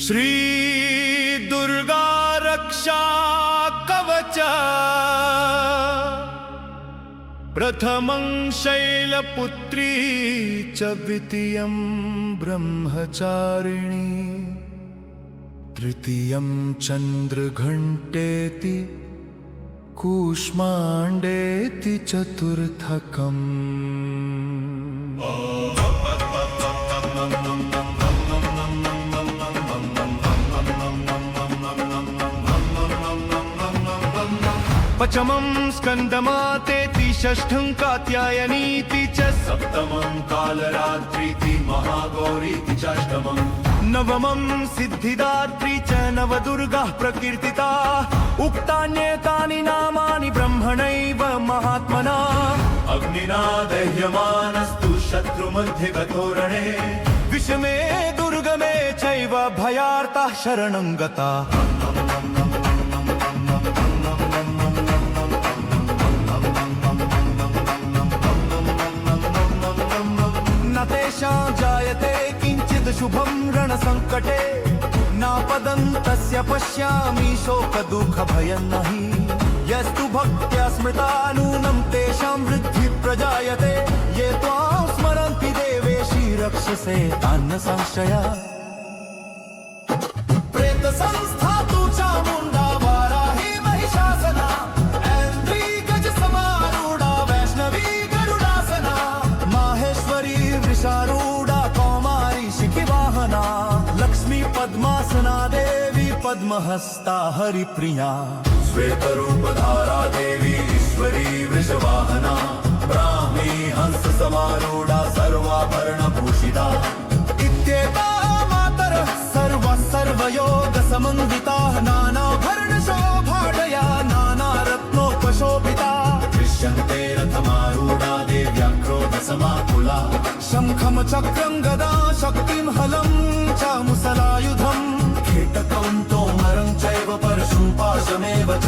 श्री दुर्गा रक्षा कवच प्रथमं शैलपुत्री च द्वितीयं ब्रह्मचारिणी तृतीयं चन्द्रघण्टेति कूष्माण्डेति चतुर्थकम्। पचमं स्कन्दमातेति षष्ठं कात्यायनीति च सप्तमं कालरात्रीति महागौरीति चाष्टमं नवमं सिद्धिदात्री च नवदुर्गाः प्रकीर्तिता उक्तान्येतानि नामानि ब्रह्मणैव महात्मना अग्निना दह्यमानस्तु शत्रुमध्ये गतोरणे विषमे दुर्गमे चैव भयार्ताः शरणं गताः। तेषां जायते किंचित् शुभं रणसंकटे नापदं तस्य पश्यामि शोकदुःखभयं नहि यस्तु भक्त्या स्मृता नूनं तेषां वृद्धि प्रजायते ये त्वां स्मरन्ति देवेशी रक्षसे तान्न संशया। प्रेतसंस्था तु चामुण्डा वाराही महिषासना ऐन्द्री गजसमारूढा वैष्णवी गरुडासना माहेश्वरी वृषारूढा कौमारी शिखिवाहना लक्ष्मी पद्मासना देवी पद्महस्ता हरिप्रिया श्वेतरूपधारा देवी ईश्वरी वृषवाहना ब्राह्मी हंस समारूढा सर्वाभरणभूषिता इत्येता मातरः सर्वयोगसमन्विताः नानाभरणशोभाढया नानारत्नोपशोभिता दृश्यन्ते रथमारूढा देव्या क्रोधसमाकुला शङ्खं चक्रं गदा शक्तिं हलं च मुसलायुधं कीटकं तोमरं चैव परशुं पाशमेव च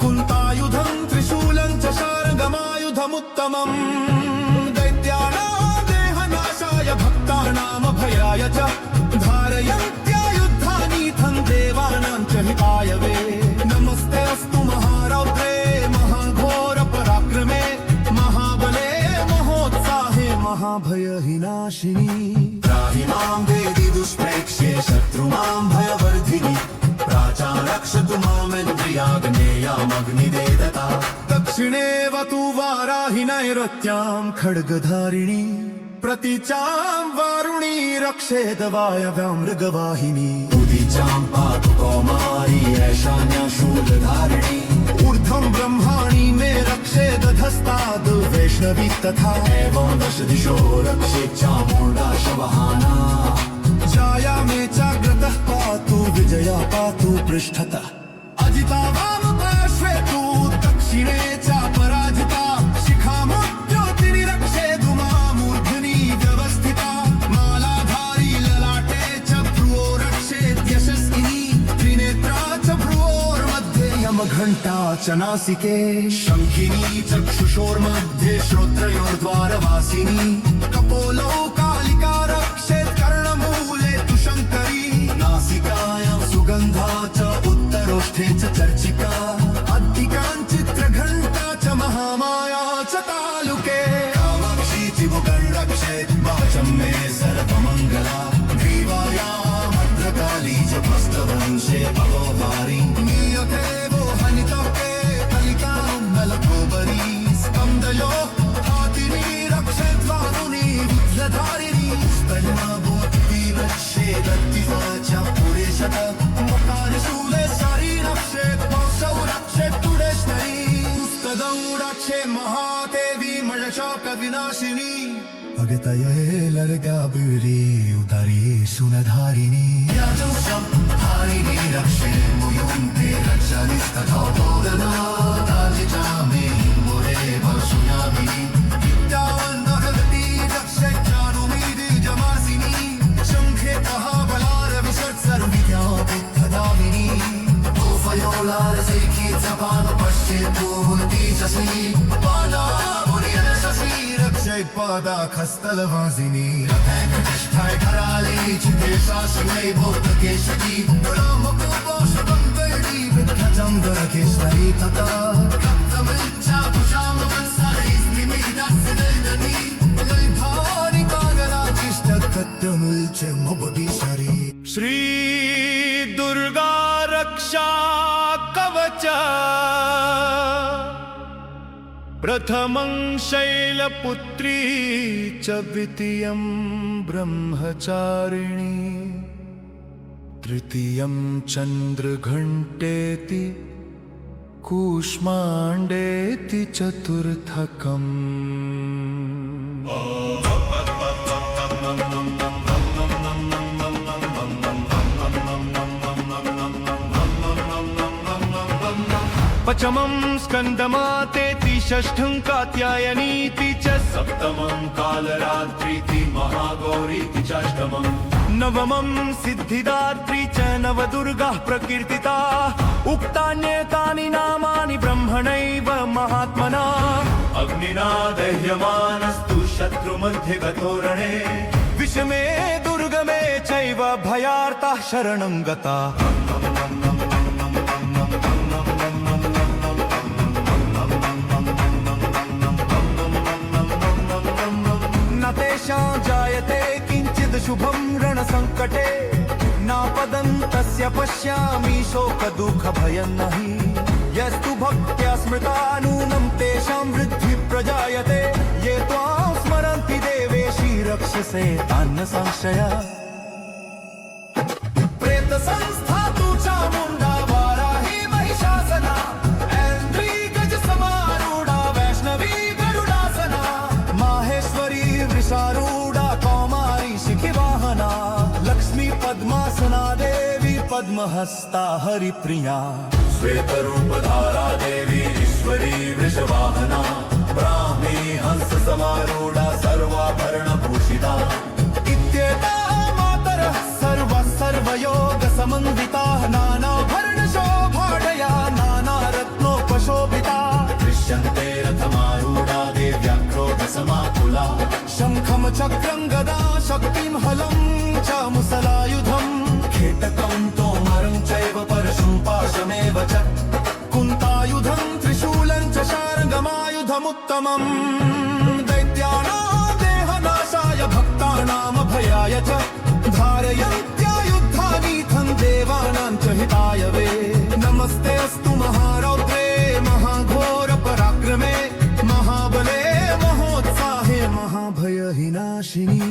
कुन्तायुधं त्रिशूलं च शार्ङ्गमायुधमुत्तमम् दैत्यानां देहनाशाय भक्तानामभयाय च धारयन्त्यायुधानीथं देवानां च हिताय वे नमस्ते अस्तु महारौद्रे महाघोरपराक्रमे महाबले महोत्साहे महाभयहिनाशिनी त्राहि मां देवी दुष्प्रेक्ष्ये शत्रुमां भयवर्धिनि प्राचा रक्षतु मामेन्द्रियाग्नेयामग्निदेवता दक्षिणेवतु वाराहि नैऋत्यां खड्गधारिणी प्रतीचां वारुणी रक्षेद वायव्यां मृगवाहिनी उदीचां पातु कौमारी ऐशान्या शूलधारिणी ऊर्ध्वं ब्रह्माणि मे रक्षेद धस्ताद् वैष्णवी तथा एवं दश दिशो रक्षेत् चामुण्डा शवहाना जाया मे चाग्रतः पातु विजया पातु पृष्ठतः अजिता वामता श्वेतु दक्षिणे च पराजिता शिखामुद्योतिनि रक्षेदु मामूर्ध्नि व्यवस्थिता मालाधारी ललाटे च भ्रुवो रक्षेत् यशस्विनी त्रिनेत्रा च भ्रुवोर्मध्ये यमघण्टा च नासिके शङ्खिनी चक्षुषोर्मध्ये श्रोत्रयोर्द्वारवासिनी कपोलो कालिका रक्षेत् कर्णमूले तु शङ्करी नासिकायां सुगन्धा च उत्तरोष्ठे च चर्चिका चित्रघण्टा च महामाया च तालुके कामाक्षी चिबुकं रक्षेत् वाचं मे सर्वमङ्गला ग्रीवाया भद्रकाली च भस्तवंशे भवोहारी नीयते वो हनितोके कलिकां नलकोबरी स्कन्दयो हातिनी रक्षेत् वारुणी रुद्रधारिणी स्तन्यभूति रक्षेदत्तिवा च पुरेशत मकारशूले सारी रक्षेत् पौषौ रक्षेत् तुडेश्वरी पुस्तदौ रक्षे महादेवी मळशोकविनाशिनी अगतये लर्गाबुरी उतरी सुनधारिणी याजौषं हारिणी रक्षे मुयुन्ते रक्षनिस्तथो बोधना ताजिता मे मुरे परशुयामिनी विद्यावन्नहगति रक्षे चारुमीदि जमासिनी शङ्खे महाबलार विशत् सर्वविद्यापित्थदामिनी तोफयोलारसेखी जपान पश्येतु तेजसी बाला मुनिरशसी रक्षे पादा खस्तलवासिनी रथैकटिष्ठाय कराले चितेशा विनाशिनै भौतकेशरी रामकोपोषबङ्गडी विद्यचन्द्रकेशरी तथा कप्तमिच्छाभुषामवत्सरैस्त्रिमिदास्यदर्दनी लैभानि कागराजिष्टकट्टमुल्च मबदीशरी श्री दुर्गा रक्षा कवच प्रथमं शैलपुत्री च द्वितीयं ब्रह्मचारिणी तृतीयं चन्द्रघण्टेति कूष्माण्डेति चतुर्थकम् पचमं स्कन्दमातेति षष्ठं कात्यायनीति च सप्तमं कालरात्रीति महागौरीति चाष्टमं नवमं सिद्धिदात्री च नवदुर्गाः प्रकीर्तिता उक्तान्येतानि नामानि ब्रह्मणैव महात्मना अग्निना दह्यमानस्तु शत्रुमध्ये गतो रणे विषमे दुर्गमे चैव भयार्ताः शरणं गताः तेषां जायते किञ्चित् शुभं रणसङ्कटे नापदन्तस्य पश्यामि शोकदुःखभयं नहि यस्तु भक्त्या स्मृता नूनं तेषां वृद्धिः प्रजायते ये त्वां स्मरन्ति देवेशी रक्षसे तान्न संशय प्रेतसंस्था तु चामुण्डा वाराही महिषासना ऐन्द्री गजसमारूढा वैष्णवी गरुडासना माहेश्वरी वृषारूढा कौमारी शिखिवाहना लक्ष्मी पद्मासना देवी पद्महस्ता हरिप्रिया श्वेतरूपधारा देवी ईश्वरी वृषवाहना ब्राह्मी हंस समारूढा सर्वाभरणभूषिता इत्येता मातरः सर्वयोग समन्विताः नानाभरणशोभाढया नानारत्नोपशोभिता दृश्यन्ते रथमारूढा देव्याक्रोधसमाकुला शङ्खं चक्रं गदा शक्तिं हलं च मुसलायुधं खेटकं तोमरं चैव परशुं पाशमेव च कुन्तायुधं त्रिशूलं च शार्ङ्गमायुधमुत्तमम् दैत्यानां देहनाशाय भक्तानामभयाय च धारयन्त्यायुद्धानीथं देवानां च हिताय वे नमस्ते अस्तु महारौद्रे महाघोरपराक्रमे महाबले महोत्साहे महाभयहिनाशिनी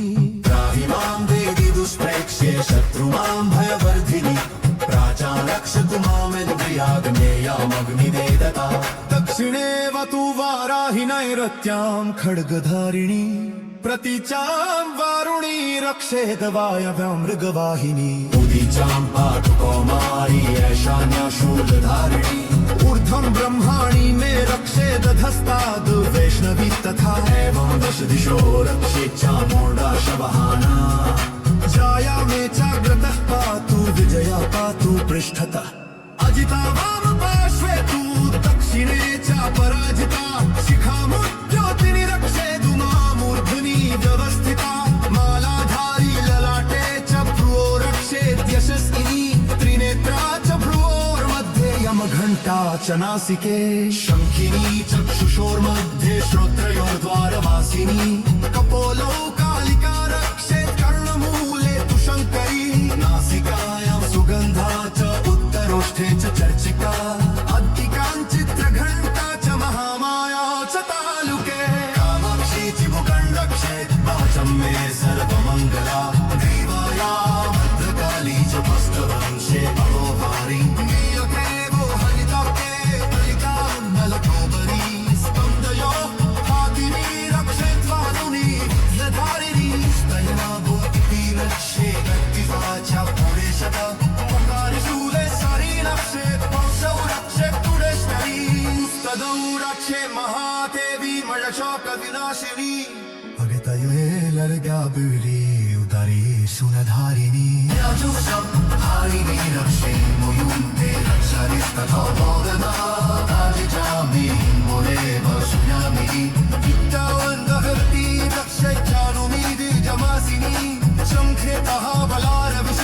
त्राहि मां देवी दुष्प्रेक्ष्ये शत्रुमां भयवर्धिनि प्राचारक्षतु मामिन्द्रियाग्नेयामग्निवेदता दक्षिणेऽवतु वाराहि नैरत्यां खड्गधारिणी प्रतीचां वारुणी रक्षेद वायव्यां मृगवाहिनी उदीचां पाटुकौमारी ऐशान्या शूलधारिणी ऊर्ध्वं ब्रह्माणि मे रक्षेद धस्ताद् वैष्णवी तथा एवं दश दिशो रक्षेत् चामुण्डा शवहाना जाया मे चाग्रतः पातु विजया पातु पृष्ठतः अजिता वाम पार्श्वे तु दक्षिणे च पराजिता शिखामुद्योतिनि रक्षेदु मामूर्ध्नि व्यवस्थिता मालाधारी ललाटे च भ्रुवो रक्षेद्यशस्विनी त्रिनेत्रा च भ्रुवोर्मध्ये यमघण्टा च नासिके शङ्खिनी चक्षुषोर्मध्ये श्रोत्रयोर्द्वारवासिनी कपोलो कालिका रक्षेत् कर्णमूले तु शङ्करी नासिकायां सुगन्धा च उत्तरोष्ठे च चर्चिका चित्रघण्टा च महामाया च तालुके कामाक्षी चिमुकण्डक्षेत् वाचं मे सर्वमङ्गला देवाया भद्रकाली च भस्कवंशे अहोहारी नीलकेवो हरिताब्दे कलिकामलकोबरी स्पन्दयो हातिनी रक्षेत् वारुणी धारिणी स्तयना भूति रक्षे गतिवा च पुरेशत मुखारिशूले सारी रक्षेत् वंशौ रक्षेत् तदौ रक्षे महादेवी मळशोक विनाशिनी भगतये लर्गा बुरी उदरी सुनधारिणी हारिणी रक्षे मुयुन्ते रक्षरिस्तथा भोगना आदिजामि मोरेव सुयामिनी विद्यावन्दहर्ति रक्षे चानुमीदि जमासिनी शङ्खेतः बलारविष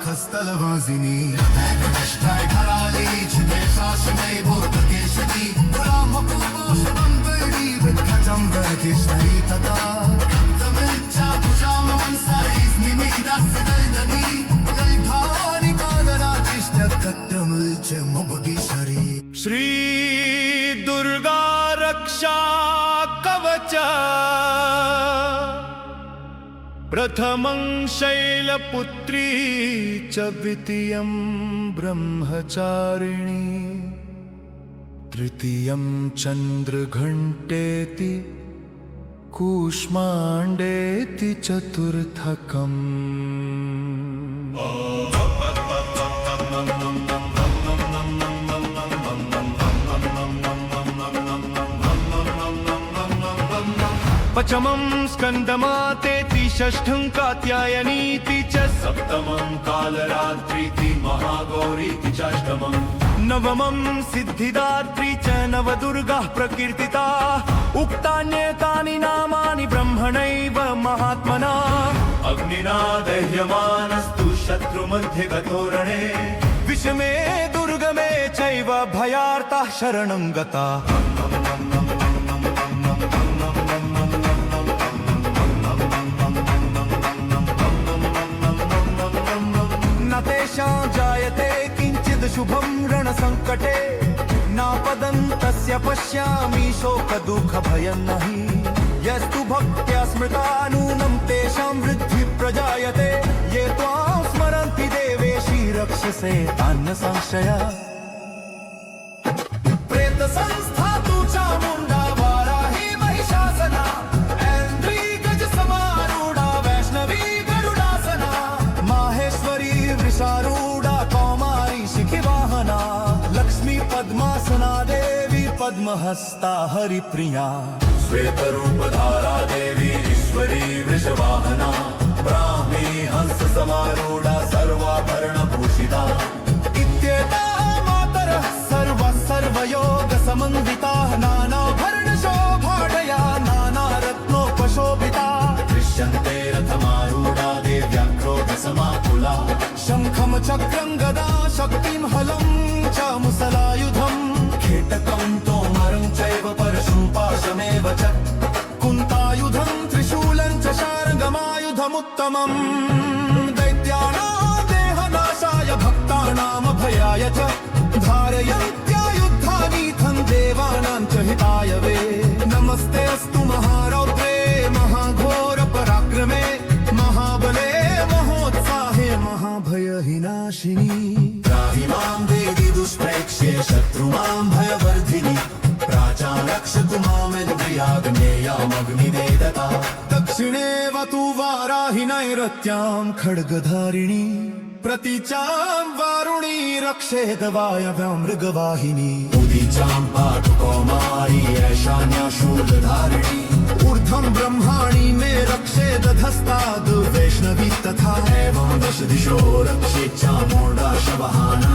खस्तल वाजिनी कष्टाय घराली जिथे सासने बोध केशरी राम कुपोष बंबडी विद्याचम केशरी तथा तमिलचा तुझाम मनसाईस निमिदास दर्दनी गैभारी कागराजिष्ट कट्टमुलचे मुबगी शरी श्री दुर्गा रक्षा कवच प्रथमं शैलपुत्री च द्वितीयं ब्रह्मचारिणी तृतीयं चन्द्रघण्टेति कूष्माण्डेति चतुर्थकम् पचमं स्कन्दमातेति षष्ठं कात्यायनीति च सप्तमं कालरात्रीति महागौरीति चाष्टमं नवमं सिद्धिदात्री च नवदुर्गाः प्रकीर्तिता उक्तान्येतानि नामानि ब्रह्मणैव महात्मना अग्निना दह्यमानस्तु शत्रुमध्ये गतोरणे विषमे दुर्गमे चैव भयार्ताः शरणं गताः तेषां जायते किञ्चित् शुभं रणसङ्कटे नापदं तस्य पश्यामि शोकदुःखभयं नहि यस्तु भक्त्या स्मृता नूनं तेषां वृद्धिः प्रजायते ये त्वां स्मरन्ति देवेशी रक्षसे तान्न संशय प्रेतसंस्था तु चामुण्डा वाराही महिषासना ऐन्द्री गजसमारूढा वैष्णवी गरुडासना माहेश्वरी वृषारूढा कौमारी शिखिवाहना लक्ष्मी पद्मासना देवी पद्महस्ता हरिप्रिया श्वेतरूपधारा देवी ईश्वरी वृषवाहना ब्राह्मी हंस समारूढा सर्वाभरणभूषिता इत्येताः मातरः सर्वयोग समन्विताः नानाभरणशोभाढया नानारत्नोपशोभिता दृश्यन्ते रथमारूढा देव्याक्रोधसमाकुला शङ्खं चक्रं गदा शक्तिं हलं च मुसलायुधं खेटकं तोमरं चैव परशुं पाशमेव च कुन्तायुधं त्रिशूलं च शार्ङ्गमायुधमुत्तमम् दैत्यानां देहनाशाय भक्तानामभयाय च धारयन्त्यायुद्धानीथं देवानां च हिताय वे नमस्ते अस्तु महारौद्रे महाघोर पराक्रमे महाबले महोत्साहे महाभयहिनाशिनी त्राहि मां देवी दुष्प्रेक्ष्ये शत्रुमां भयवर्धिनि प्राचालक्षतु मामिन्द्रियाग्नेयामग्निवेदता दक्षिणे वतु वाराहि नैऋत्यां खड्गधारिणी प्रतीचां वारुणी रक्षेद वायव्यां मृगवाहिनी उदीचां पातु कौमारी ऐशान्या शूलधारिणी ऊर्ध्वं ब्रह्माणि मे रक्षेद धस्ताद् वैष्णवी तथा एवं दश दिशो रक्षेत् चामुण्डा शवहाना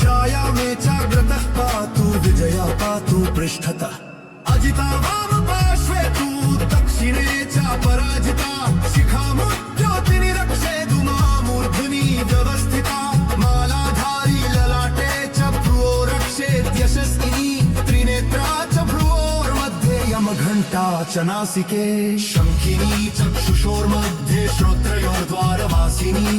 जाया मे चाग्रतः पातु विजया पातु पृष्ठतः अजिता वाम पार्श्वे तु दक्षिणे च पराजिता शिखामुद्योतिनि रक्षेदु मामूर्ध्नि व्यवस्थिता मालाधारी ललाटे च भ्रुवो रक्षेत् यशस्विनी त्रिनेत्रा च भ्रुवोर्मध्ये यमघण्टा च नासिके शङ्खिनी चक्षुषोर्मध्ये श्रोत्रयोर्द्वारवासिनी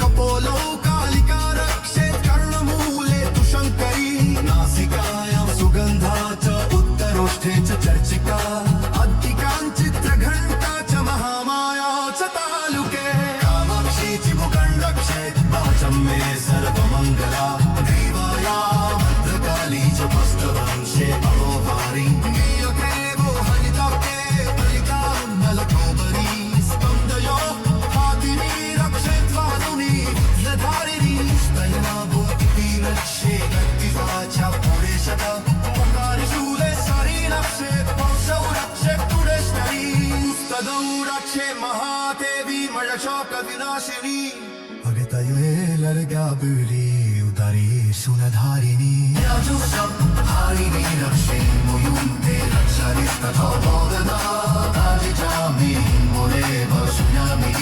कपोलो कालिका रक्षेत् कर्णमूले तु शङ्करी नासिकायां सुगन्धा च उत्तरोष्ठे च चर्चिका अधिकाञ्चित्रघण्टा च महामाया च तालुके कामाक्षी चिमुकं रक्षेत् वाचं मे सर्वमङ्गला देवाया भद्रकाली च पुस्तवंशे अहोहारी नीलग्रेवो हरितव्ये बलिकामलकोबरी स्पन्दयो हातिनी रक्षेत् वारुणी धारिणी स्तयना भूति रक्षे गतिवाचा पुरेशत ओंकारिशूले सारी रक्षेत् पौषौ रक्षेत् पुरेश्वरी तदौ रक्षे महादेवी मयशोकविनाशिनी भगतये लर्गाबुरी उदरी सुनधारिणी याजुषं हारिणी रक्षे मुयुन्ते रक्ष शरीस्तथो बोधना आदिजामि मुने वसुयामि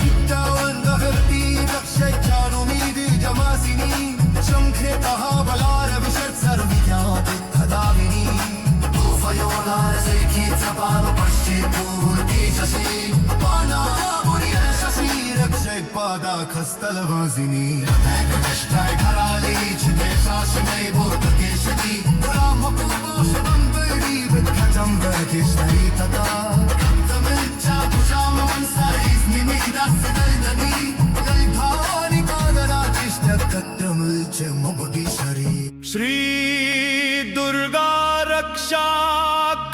युक्तावन्दहरति रक्षैच्छानुमीदि जमासिनी शङ्खेतः बलारविशत् सर्विज्ञाति तदाविनी भूफयोनारसैखी चपाल पश्चित्पूर्ति शशि पानामुर्यशसि रक्षैपादाखस्तलवासिनी रथैकनिष्ठाय कराली छिते शासनै बोधकेशति रामपूपोषणं वैरी विद्घटं वरकेशरी तथा कन्तमिच्छा पुषामवंसैस्निमिदास्यदैदनी दैभानि कादराजिष्टकट्टमुल्च मुबुदिशरी श्री दुर्गा रक्षा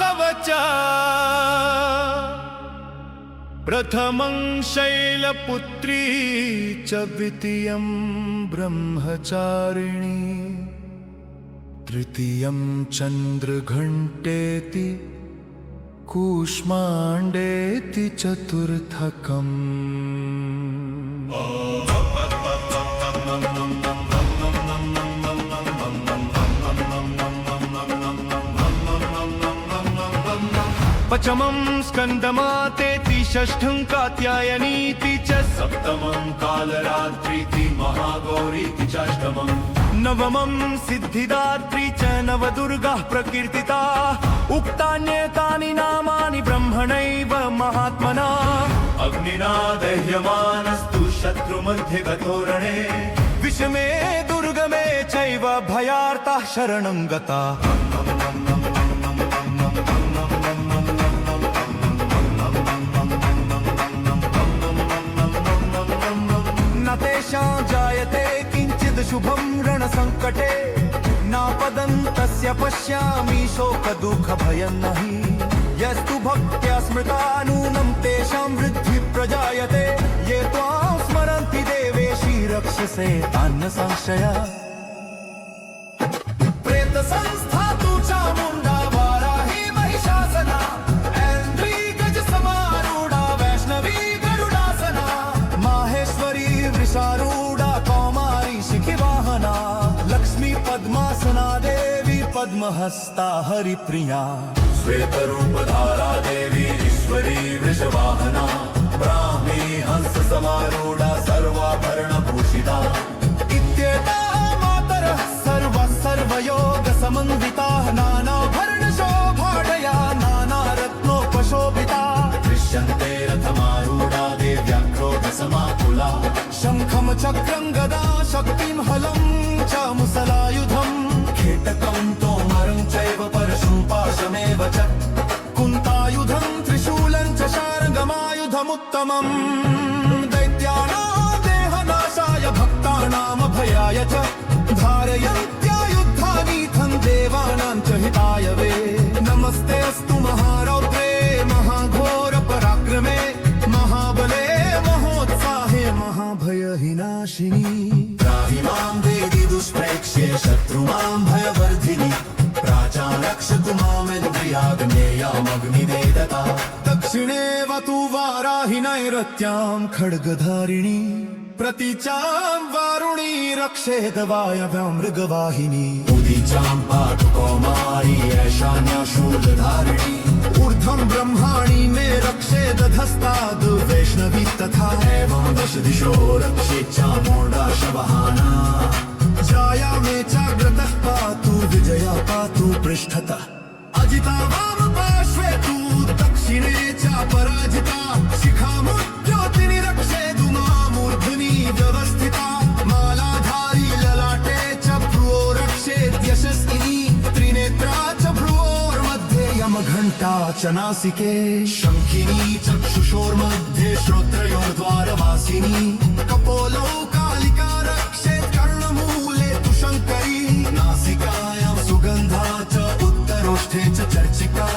कवच प्रथमं शैलपुत्री च द्वितीयं ब्रह्मचारिणी तृतीयं चन्द्रघण्टेति कूष्माण्डेति चतुर्थकम् पचमं स्कन्दमातेति षष्ठं कात्यायनीति च सप्तमं कालरात्रीति महागौरीति चाष्टमं नवमं सिद्धिदात्री च नवदुर्गाः प्रकीर्तिता उक्तान्येतानि नामानि ब्रह्मणैव महात्मना अग्निना दह्यमानस्तु शत्रुमध्ये गतोरणे विषमे दुर्गमे चैव भयार्ताः शरणं गता न तेषां जायते किञ्चित् शुभं रणसङ्कटे नापदं तस्य पश्यामि शोकदुःखभयं नहि यस्तु भक्त्या स्मृता नूनं तेषां वृद्धिः प्रजायते ये त्वां स्मरन्ति देवेशी रक्षसे तान्न संशया प्रेतसंस्था तु चामुण्डा वाराही महिषासना ऐन्द्री गजसमारूढा वैष्णवी गरुडासना माहेश्वरी वृषारूढा कौमारी शिखिवाहना लक्ष्मी पद्मासना देवी पद्महस्ता हरिप्रिया श्वेतरूपधारा देवी ईश्वरी वृषवाहना ब्राह्मी हंस समारूढा सर्वाभरणभूषिता इत्येताः मातरः सर्वयोगसमन्विताः नानाभरणशोभाढया नानारत्नोपशोभिता दृश्यन्ते रथमारूढा देव्याक्रोधसमाकुला शङ्खं चक्रं गदा शक्तिं हलं च मुसलायुधं खेटकं तोमरं चैव परशुं पाशमेव च कुन्तायुधं त्रिशूलं च शार्ङ्गमायुधमुत्तमम् दैत्यानां देहनाशाय भक्तानामभयाय च धारयन्त्यायुद्धानीथं देवानां च हिताय वे नमस्ते अस्तु महारौद्रे महाघोरपराक्रमे महाबले महोत्साहे महाभयहिनाशिनी त्राहि मां देवी दुष्प्रेक्ष्ये शत्रुमां भयवर्धिनि प्राचारक्षतु मामेन्द्रियाग्नेयामग्निवेदता दक्षिणे वतु वाराहि नैरत्यां खड्गधारिणी प्रतीचां वारुणी रक्षेद वायव्यां मृगवाहिनी उदीचां पातु कौमारी ऐशान्या शूलधारिणी ऊर्ध्वं ब्रह्माणि मे रक्षेद धस्ताद् वैष्णवी तथा एवं दश दिशो रक्षेत् चामुण्डा शवहाना जाया मे चाग्रतः पातु विजया पातु पृष्ठतः अजिता वाम पार्श्वे तु दक्षिणे च पराजिता शिखामुद्योतिनि रक्षेदु मामूर्ध्नि व्यवस्थिता मालाधारी ललाटे च भ्रुवो रक्षेत् यशस्विनी त्रिनेत्रा च भ्रुवोर्मध्ये यमघण्टा च नासिके शङ्खिनी चक्षुषोर्मध्ये श्रोत्रयोर्द्वारवासिनी कपोलो कालिका रक्षेत् कर्णमूले तु शङ्करी नासिकायां सुगन्धा च उत्तरोष्ठे च चर्चिका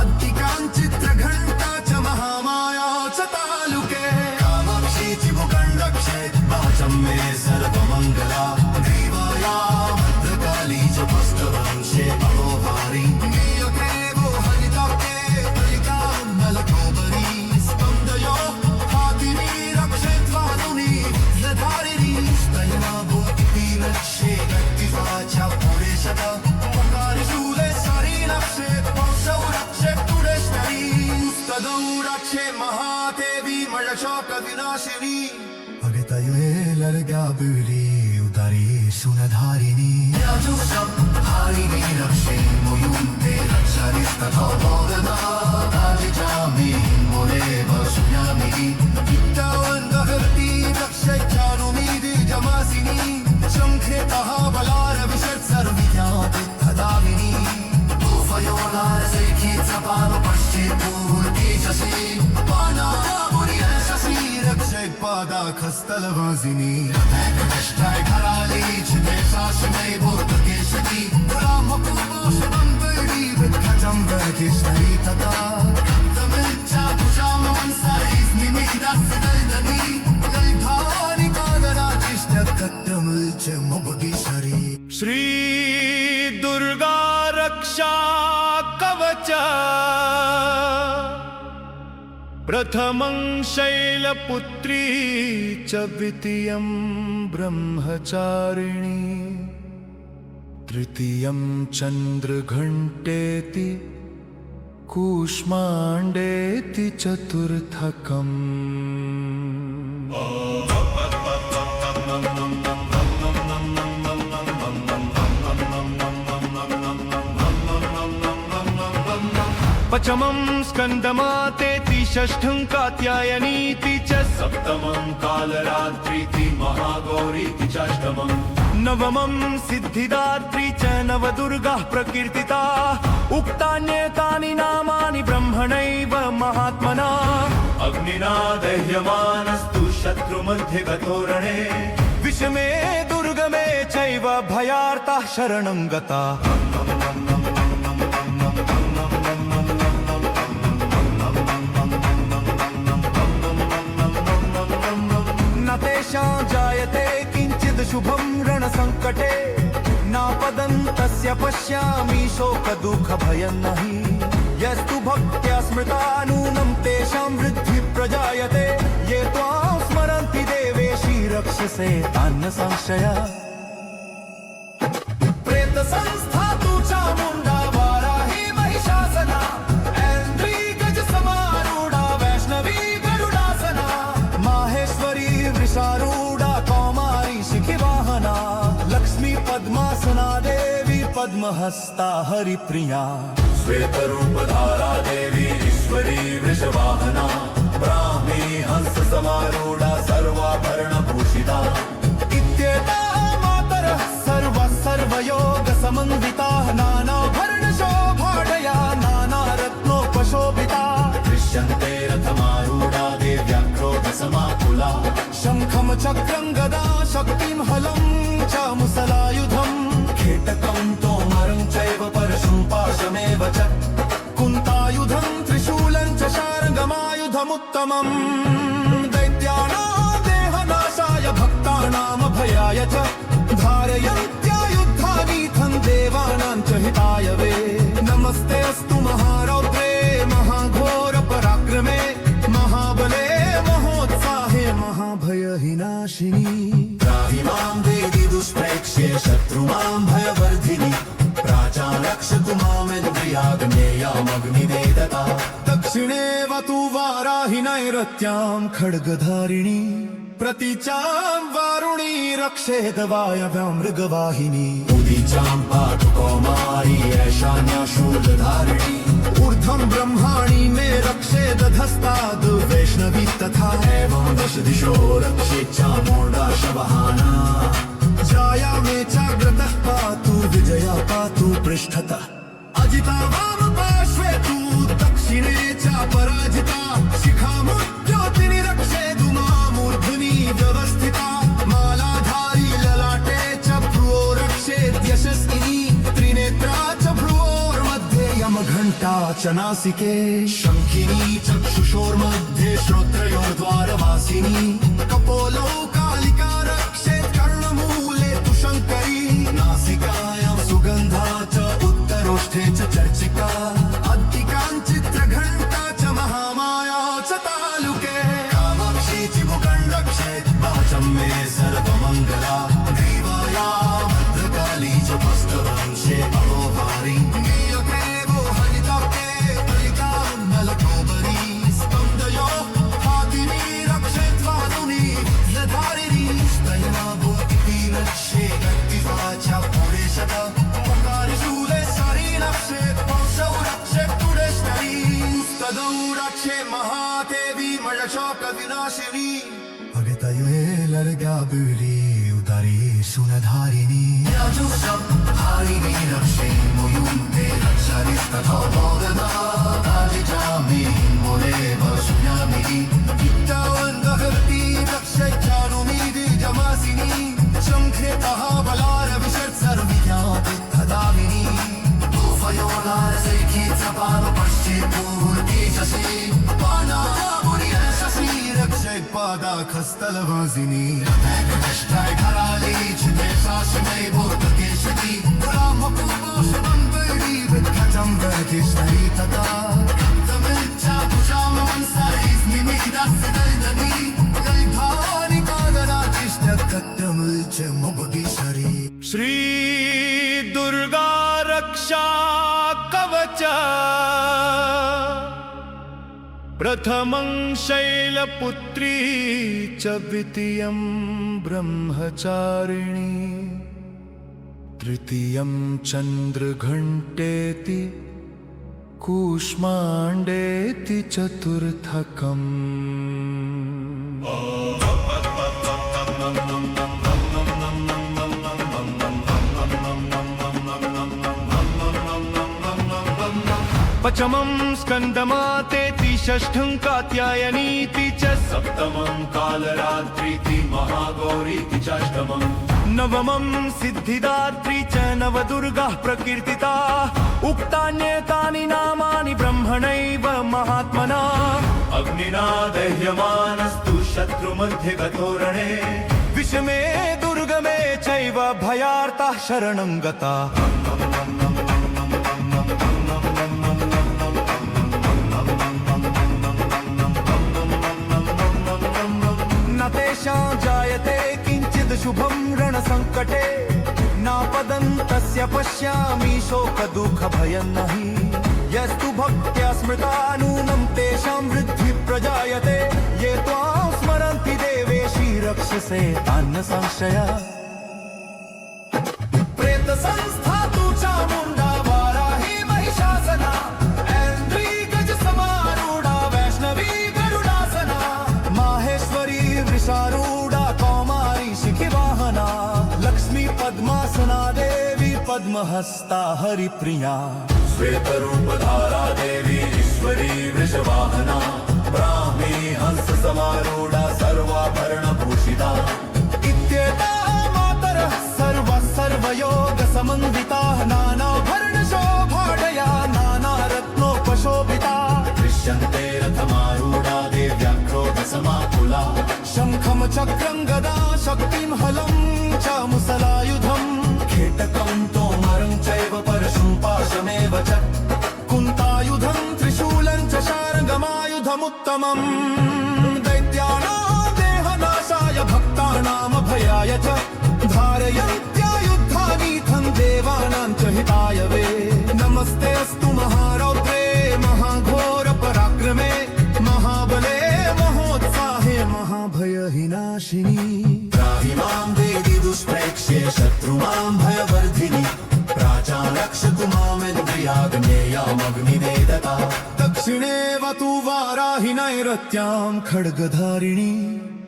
अधिकाञ्चित्रघण्टा च महामाया च तालुके कामाक्षी चिमुकण्डक्षेत् वाचं मे सर्वमङ्गला देवाया भद्रकाली च पुष्टवंशे अहोभारी नीयग्रेवो हरिताब्दे बलिकामलकोबरी स्पन्दयो हातिनी रक्षेत् वानुनी धारिणी स्तयना भूतिति रक्षे गतिवा च पुरेशत शूले सरी रक्षेत् पौषौ पाप विनाशिनी अगतयुए लर्ग्या बिळी उदारी सुनधारिणी हारिणी रक्षे मोयुन्ते रक्षारिस्तथा बोधना आदिजा मे मोरे वसुयामि विद्यावन्दहर्ति रक्षैच्छानुमीति जमासिनी शङ्खेतः बलारविशत् सर्विज्ञाति तदाविनी भूफयोलारसैखी चपानुपश्चित्पूर्तिजसि पानामुनियशसि रक्षैपादाखस्तलवासिनी कष्टाय घराली चिते शासनै बोधकेशति रामपूर्वोषमं वैरी विद्घटं वैकिष्णै तथा तमिच्छा कुशामवंसायैस्निमिदस्य दैदनी दैधानि कागराजिष्टकट्टमुल्च मुबगीश्वरी श्री दुर्गा रक्षा कवच प्रथमं शैलपुत्री च द्वितीयं ब्रह्मचारिणी तृतीयं चन्द्रघण्टेति कूष्माण्डेति चतुर्थकम् पचमं स्कन्दमातेति षष्ठं कात्यायनीति च सप्तमं कालरात्रीति महागौरीति चाष्टमं नवमं सिद्धिदात्री च नवदुर्गाः प्रकीर्तिता उक्तान्येतानि नामानि ब्रह्मणैव महात्मना अग्निना दह्यमानस्तु शत्रुमध्ये गतोरणे विषमे दुर्गमे चैव भयार्ताः शरणं गता न तेषां जायते किञ्चित् शुभं रणसङ्कटे नापदं तस्य पश्यामि शोकदुःखभयं नहि यस्तु भक्त्या स्मृता नूनं तेषां वृद्धिः प्रजायते ये त्वां स्मरन्ति देवेशी रक्षसे तान्न संशया प्रेतसंस्था तु चामुण्डा वाराही महिषासना ऐन्द्री गजसमारूढा वैष्णवी गरुडासना माहेश्वरी वृषारूढा कौमारी शिखिवाहना लक्ष्मी पद्मासना देवी पद्महस्ता हरिप्रिया श्वेतरूपधारा देवी ईश्वरी वृषवाहना ब्राह्मी हंस समारूढा सर्वाभरणभूषिता इत्येताः मातरः सर्वयोगसमन्विताः नानाभरणशोभाढया नानारत्नोपशोभिता दृश्यन्ते रथमारूढा देव्याक्रोधसमाकुला शङ्खं चक्रं गदा शक्तिं हलं च मुसलायुधं खेटकं तोमरं चैव परशुं पाशमेव च कुन्तायुधं त्रिशूलं च शार्ङ्गमायुधमुत्तमम् दैत्यानां देहनाशाय भक्तानामभयाय च धारयन्त्यायुद्धानीथं देवानां च हिताय वे नमस्ते अस्तु महारौद्रे महाघोरपराक्रमे महाबले महोत्साहे महाभयहिनाशिनी त्राहि मां देवी दुष्प्रेक्ष्ये शत्रुमां भयवर्धिनि प्राचारक्षतु मामिन्द्रियाग्नेयामग्निवेदता दक्षिणे वतु वाराहि नैरत्यां खड्गधारिणी प्रतीचां वारुणी रक्षेद वायव्यां मृगवाहिनी उदीचां पातु कौमारी ऐशान्या शूलधारिणी ऊर्ध्वं ब्रह्माणि मे रक्षेद धस्ताद् वैष्णवी तथा एवं दश दिशो रक्षेत् चामुण्डा शवहाना जाया मे चाग्रतः पातु विजया पातु पृष्ठतः अजिता वाम पार्श्वे तु दक्षिणे च पराजिता शिखामुद्योतिनि रक्षेदु मामूर्ध्नि व्यवस्थिता मालाधारी ललाटे च भ्रुवो रक्षेद्यशस्विनी त्रिनेत्रा च भ्रुवोर्मध्ये यमघण्टा च नासिके शङ्खिनी चक्षुषोर्मध्ये श्रोत्रयोर्द्वारवासिनी कपोलो कालिका रक्षेत् कर्णमूले तु शङ्करी नासिकायां सुगन्धा च उत्तरोष्ठे च चर्चिका चित्रघण्टा च महामाया च तालुके कामाक्षी चिमुकं रक्षेत् वाचं मे सर्वमङ्गला देवाया भद्रकाली च पुष्कवंशे अहोभारी नीयके वो हरिताप्ते ललिता नलकोबरी स्कन्दयो हातिनी रक्ष रक्षे महादेवी मळशोक विनाशिनी अगतयुए लड़गा बुरी उतारी सुनधारिणी हारिणी रक्षे मुयुंते रक्षरिस्तथो बोधना आदिजामि मोरे वसुयामि विद्यावन्दहर्ति रक्षे चानुमीदि जमासिनी शङ्खेतः बलार विशत् सर्विज्ञाति तदामिनी तूफयोलारसैखी चपाल पश्चित्पूर्तिशसि पानामुनियशसि रक्षे पादाखस्तलवासिनी कष्टाय घराली चिते शासनै भूतकेशति रामकुपोषमम्बरी विद्घटं वधिष्ठै तथा तमिच्छा पुषामं सैस्मिमिदस्य दैदनी दैभानि कागराचिष्टकट्टमुल्च मुबुदिशरी श्री दुर्गा रक्षा कवच प्रथमं शैलपुत्री च द्वितीयं ब्रह्मचारिणी तृतीयं चन्द्रघण्टेति कूष्माण्डेति चतुर्थकम् पचमं स्कन्दमातेति षष्ठं कात्यायनीति च सप्तमं कालरात्रीति महागौरीति चाष्टमं नवमं सिद्धिदात्री च नवदुर्गाः प्रकीर्तिता उक्तान्येतानि नामानि ब्रह्मणैव महात्मना अग्निना दह्यमानस्तु शत्रुमध्ये गतोरणे विषमे दुर्गमे चैव भयार्ताः शरणं गताः तेषां जायते किञ्चित् शुभं रणसङ्कटे नापदं तस्य पश्यामि शोकदुःखभयं नहि यस्तु भक्त्या स्मृता नूनं तेषां वृद्धि प्रजायते ये त्वां स्मरन्ति देवेशी रक्षसे तान्न संशय प्रेतसंस्था तु चामुण्डा वाराही महिषासना ऐन्द्री गजसमारूढा वैष्णवी गरुडासना माहेश्वरी वृषारूढा कौमारी शिखिवाहना लक्ष्मी पद्मासना देवी पद्महस्ता हरिप्रिया श्वेतरूपधारा देवी ईश्वरी वृषवाहना ब्राह्मी हंस समारूढा सर्वाभरणभूषिता इत्येताः मातरः सर्वयोगसमन्विताः नानाभरणशोभाढया नानारत्नोपशोभिता दृश्यन्ते रथमारूढा देव्याक्रोधसमाकुला शङ्खं चक्रं गदा शक्तिं हलं च मुसलायुधं खेटकं तोमरं चैव परशुं पाशमेव च कुन्तायुधं त्रिशूलं च शार्ङ्गमायुधमुत्तमम् दैत्यानां देहनाशाय भक्तानामभयाय च धारयन्त्यायुद्धानीथं देवानां च हिताय वे नमस्ते अस्तु महारौद्रे महाघोरपराक्रमे महाबले महोत्साहे महाभयहिनाशिनी त्राहि मां देवी दुष्प्रेक्ष्ये शत्रुमां भयवर्धिनि प्राचालक्षतु मामिन्द्रियाग्नेयामग्निवेदता दक्षिणे वतु वाराहि नैरत्यां खड्गधारिणी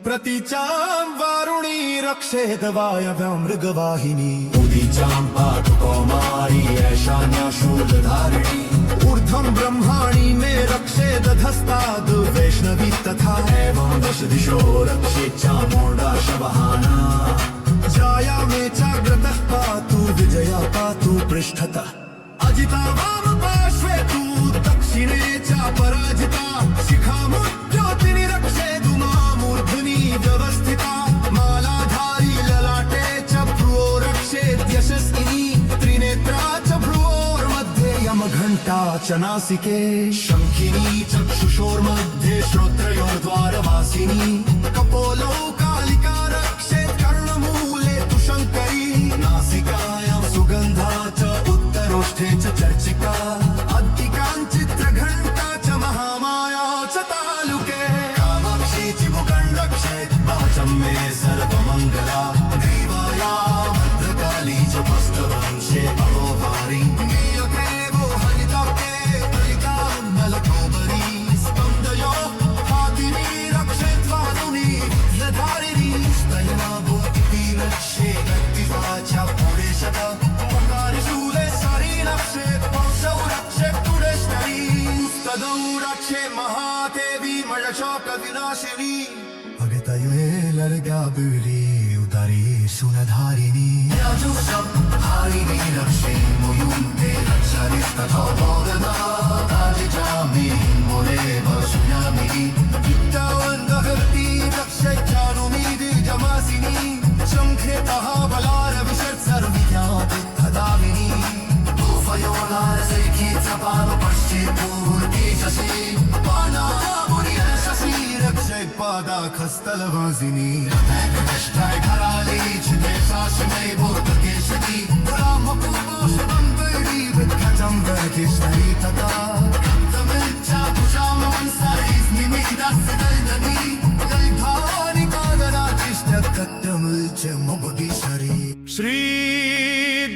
प्रतीचां वारुणी रक्षेद वायव्यां मृगवाहिनी उदीचां पातु कौमारी ऐशान्या शूलधारिणी ऊर्ध्वं ब्रह्माणि मे रक्षेद धस्ताद् वैष्णवी तथा एवं दश दिशो रक्षेत् चामुण्डा शवहाना जाया मे चाग्रतः पातु विजया पातु पृष्ठतः अजिता वाम पार्श्वे तु दक्षिणे च पराजिता शिखामुद्योतिनि रक्षेदु मामूर्ध्नि व्यवस्थिता मालाधारी ललाटे च भ्रुवो रक्षेत् यशस्विनी त्रिनेत्रा च भ्रुवोर्मध्ये यमघण्टा च नासिके शङ्खिनी चक्षुषोर्मध्ये श्रोत्रयोर्द्वारवासिनी कपोलो कालिका रक्षेत् कर्णमूले तु शङ्करी नासिकायां सुगन्धा च उत्तरोष्ठे च चर्चिका अद्दिकाञ्चित्रघण्टा च महामाया च तालुके कामाक्षी चिबुकं रक्षेत् वाचं मे सर्वमङ्गला देवाया भद्रकाली च पुष्कवंशे अहोहारी नीलग्रेवो हरिताब्दे हरिताम्बलकोबरी स्कन्द शोक विनाशिनी अगतयुए ललगा बुरी उतारी सुनधारिणी हारिणी रक्षे मुयुंते रक्षरिस्तथा बोधना ताजिजामि मोरे वसुयामि विद्यावन्दहर्ति रक्षैचानुमीति जमासिनी शङ्खेतः बलारविशत् सर्वविद्यात् तदामिनी भूफयोलारसैखी चपाल पश्चित्पूर्ति शशि पानामुनिरशसि रक्षैपादाखस्तलवासिनी कष्टाय घराली छिदे साशनै भूतकेशति रामपूर्वोषमं वैरी विद्घटं वैकिष्णै तथा तमिच्छा कुशामवंसायिस्निमिदस्य दर्दनी दैभानि कागराजिष्टकट्टमुच्च मुबुदिशरी श्री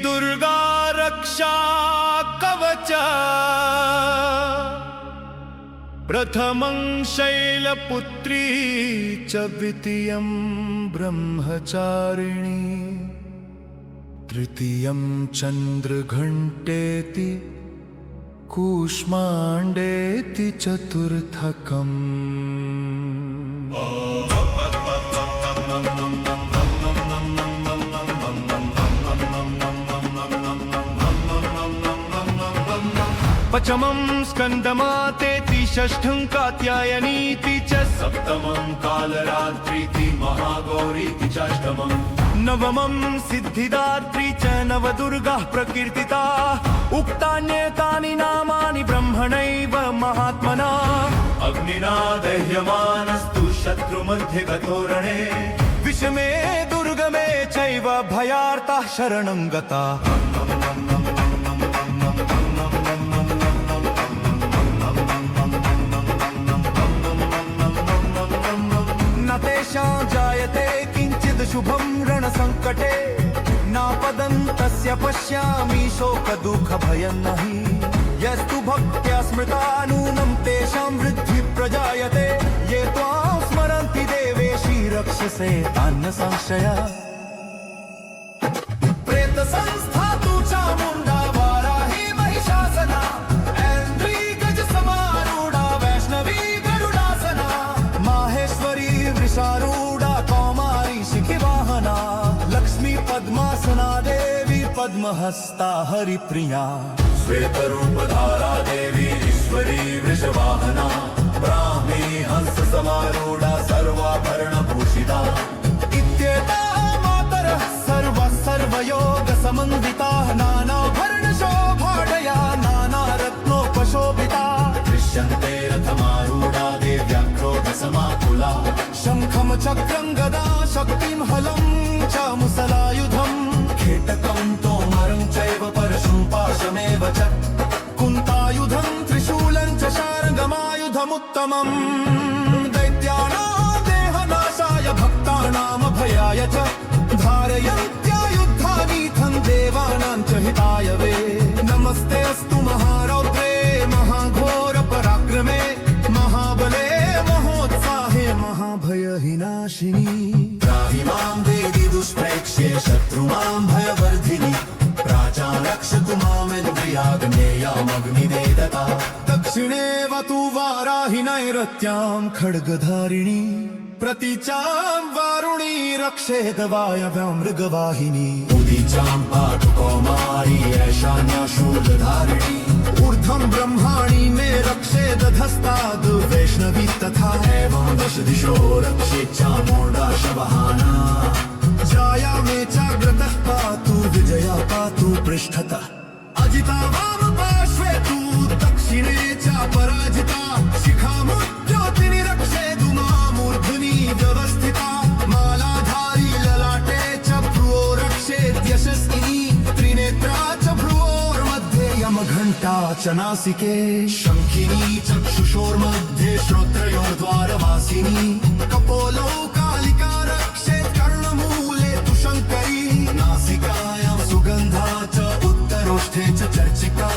दुर्गा रक्षा कवच प्रथमं शैलपुत्री च द्वितीयं ब्रह्मचारिणी तृतीयं चन्द्रघण्टेति कूष्माण्डेति चतुर्थकम् पचमं स्कन्दमातेति षष्ठं कात्यायनीति च सप्तमं कालरात्रीति महागौरीति चाष्टमं नवमं सिद्धिदात्री च नवदुर्गाः प्रकीर्तिता उक्तान्येतानि नामानि ब्रह्मणैव महात्मना अग्निना दह्यमानस्तु शत्रुमध्ये गतोरणे विषमे दुर्गमे चैव भयार्ताः शरणं गताः तेषां जायते किञ्चित् शुभं रणसङ्कटे नापदं तस्य पश्यामि शोकदुःखभयं नहि यस्तु भक्त्या स्मृता नूनं तेषां वृद्धि प्रजायते ये त्वां स्मरन्ति देवेशी रक्षसे तान्न संशय प्रेतसंस्था तु चामुण्डा वाराही महिषासना ऐन्द्री गजसमारूढा वैष्णवी गरुडासना माहेश्वरी वृषारूढा कौमारी शिखिवाहना लक्ष्मी पद्मासना देवी पद्महस्ता हरिप्रिया श्वेतरूपधारा देवी ईश्वरी वृषवाहना ब्राह्मी हंस समारूढा सर्वाभरणभूषिता इत्येताः मातरः सर्वयोग समन्विताः नानाभरणशोभाढया नानारत्नोपशोभिता दृश्यन्ते रथमारूढा देव्याक्रोधसमाकुला शङ्खं चक्रं गदा शक्तिं हलं च मुसलायुधं खेटकं तोमरं चैव परशुं पाशमेव च कुन्तायुधं त्रिशूलं च शार्ङ्गमायुधमुत्तमम् दैत्यानां देहनाशाय भक्तानामभयाय च धारयन्त्यायुद्धानीथं देवानां च हिताय वे नमस्ते अस्तु महारौद्रे महाघोर पराक्रमे महाबले महोत्साहे महाभयहिनाशिनी त्राहि मां देवी दुष्प्रेक्ष्ये शत्रुमां भयवर्धिनि प्राचारक्षतु मामिन्द्रियाग्नेयामग्निवेदता दक्षिणेव तु वाराहि नैरत्यां खड्गधारिणी प्रतीचां वारुणी रक्षेद वायव्यां मृगवाहिनी उदीचां पाटुकौमारी ऐशान्या शूलधारिणी ऊर्ध्वं ब्रह्माणि मे रक्षेद धस्ताद् वैष्णवी तथा एवं दश दिशो रक्षेत् चामुण्डा शवहाना जाया मे चाग्रतः पातु विजया पातु पृष्ठतः अजिता वाम पार्श्वे तु दक्षिणे च पराजिता शिखामुज्योतिनि रक्षेतु मामूर्ध्नि व्यवस्थिता मालाधारी ललाटे च भ्रुवो रक्षेद्यशस्विनी त्रिनेत्रा च भ्रुवोर्मध्ये यमघण्टा च नासिके शङ्खिनी चक्षुषोर्मध्ये श्रोत्रयोर्द्वारवासिनी कपोलो कालिका रक्षेत् कर्णमूले तु शङ्करी नासिकायां सुगन्धा च उत्तरोष्ठे च चर्चिका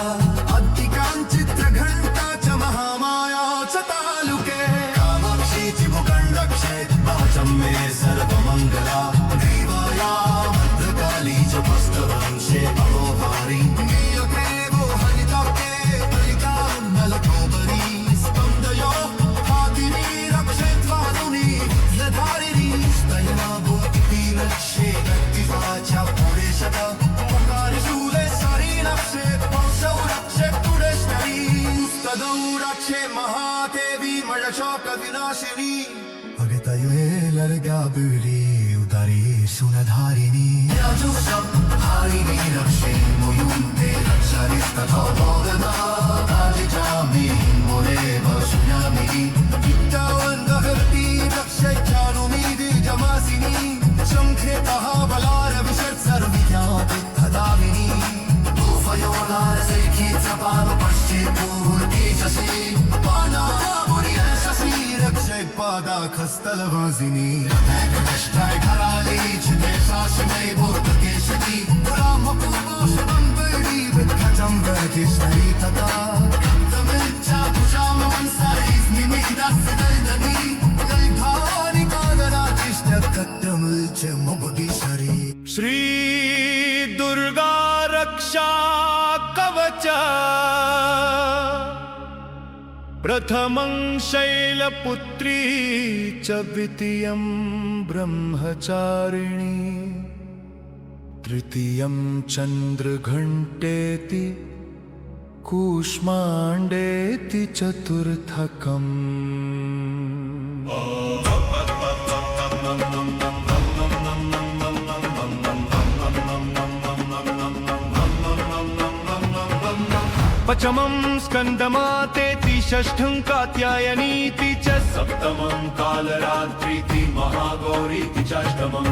अद्दिकां चित्रघण्टा च महामाया च तालुके कामाक्षी चिमुकं रक्षेत् वाचं मे सर्वमङ्गला देवाया भद्रकाली च पुस्तवंशे अहोहारी नीलग्रेवो हरिताब्दे बलिकां नलकोबरी स्पन्दयो हातिनी रक्षे महादेवी मळशोक विनाशिनी अगतयुहे लर्गा बुरी उदारी सुनधारिणी हारिणी रक्षे मुयुन्ते रक्षरिस्तथो भोगना राजिजामि मोरे वसुयामि विद्यावन्दहर्ति रक्षैख्यानुमीदि जमासिनी शङ्खेतः बलारविषत्सर्विज्ञाति तदामिनी भूफयोलारसैखी चपाल पश्चित्पूर्तिशसि पानामुर्यशसि रक्षैपादाखस्तलवासिनी कष्टाय घराली चिते शासनै भूतकेशति रामपूर्वोषमन्वरी विद्घटं वरकेशरी तथा तमिच्छा कुशामवंसारीस्मिमिदास्यदर्दनी गैभानि कागराजिष्टकट्टमुल्च मुबुदिशरी श्री दुर्गा रक्षा कवच प्रथमं शैलपुत्री च द्वितीयं ब्रह्मचारिणी तृतीयं चन्द्रघण्टेति कूष्माण्डेति चतुर्थकम् पचमं स्कन्दमातेति षष्ठं कात्यायनीति च सप्तमं कालरात्रीति महागौरीति चाष्टमम्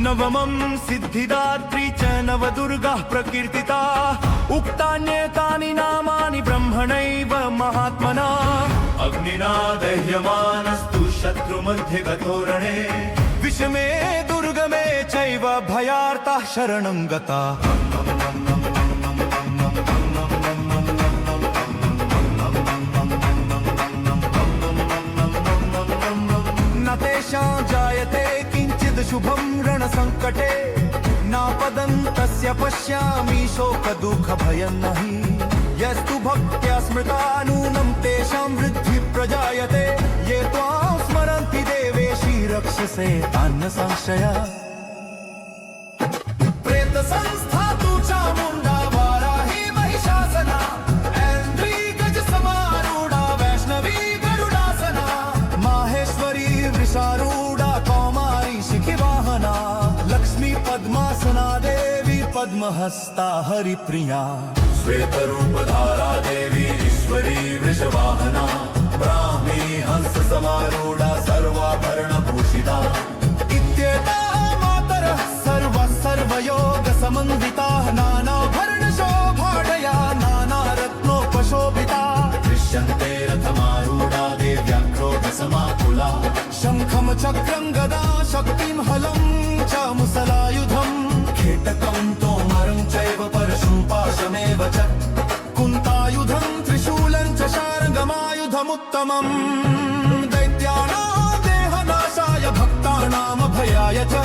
नवमं सिद्धिदात्री च नवदुर्गाः प्रकीर्तिता उक्तान्येतानि नामानि ब्रह्मणैव महात्मना अग्निना दह्यमानस्तु शत्रुमध्ये गतो रणे विषमे दुर्गमे चैव भयार्ताः शरणं गताः जायते किंचिद शुभं रणसंकटे नापदं तस्य पश्यामि शोकदुःखभयं नहि यस्तु भक्त्या स्मृता नूनं तेषां वृद्धि प्रजायते ये त्वां स्मरन्ति देवेशी रक्षसे तान्न संशया प्रेतसंस्था तु चामुण्डा वाराही महिषासना ऐन्द्री गजसमारूढा वैष्णवी गरुडासना माहेश्वरी वृषारूढा कौमारी शिखिवाहना लक्ष्मी पद्मासना देवी पद्महस्ता हरिप्रिया श्वेतरूपधारा देवी ईश्वरी वृषवाहना ब्राह्मी हंस समारूढा सर्वाभरणभूषिता इत्येताः मातरः सर्वयोग समन्विताः नानाभरणशोभाढया नानारत्नोपशोभिता दृश्यन्ते रथमारूढा देव्याक्रोधसमाकुला शङ्खं चक्रं गदा शक्तिं हलं च मुसलायुधं खेटकं तोमरं चैव परशुं पाशमेव च कुन्तायुधं त्रिशूलं च शार्ङ्गमायुधमुत्तमम् दैत्यानां देहनाशाय भक्तानामभयाय च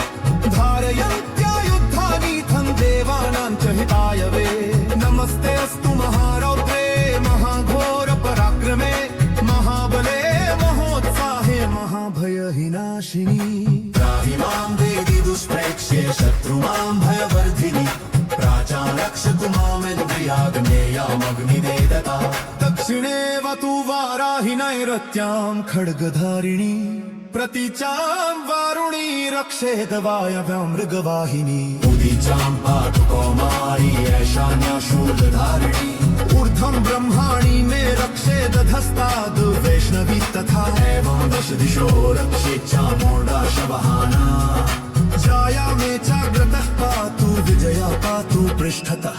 धारयन्त्यायुद्धानीथं देवानां च हिताय वे नमस्ते अस्तु महारौद्रे महाघोरपराक्रमे महाबले महोत्साहे महाभयहिनाशिनी त्राहि मां देवी दुष्प्रेक्ष्ये शत्रुमां भयवर्धिनि प्राचालक्षतु मामिन्द्रियाग्नेयामग्निवेदता दक्षिणे वतु वाराहि नैरत्यां खड्गधारिणी प्रतीचां वारुणी रक्षेद वायव्यां मृगवाहिनी उदीचां पातु कौमारी ऐशान्या शूलधारिणी ऊर्ध्वं ब्रह्माणि मे रक्षेद धस्ताद् वैष्णवी तथा एवं दश दिशो रक्षेत् चामुण्डा शवहाना जाया मे चाग्रतः पातु विजया पातु पृष्ठतः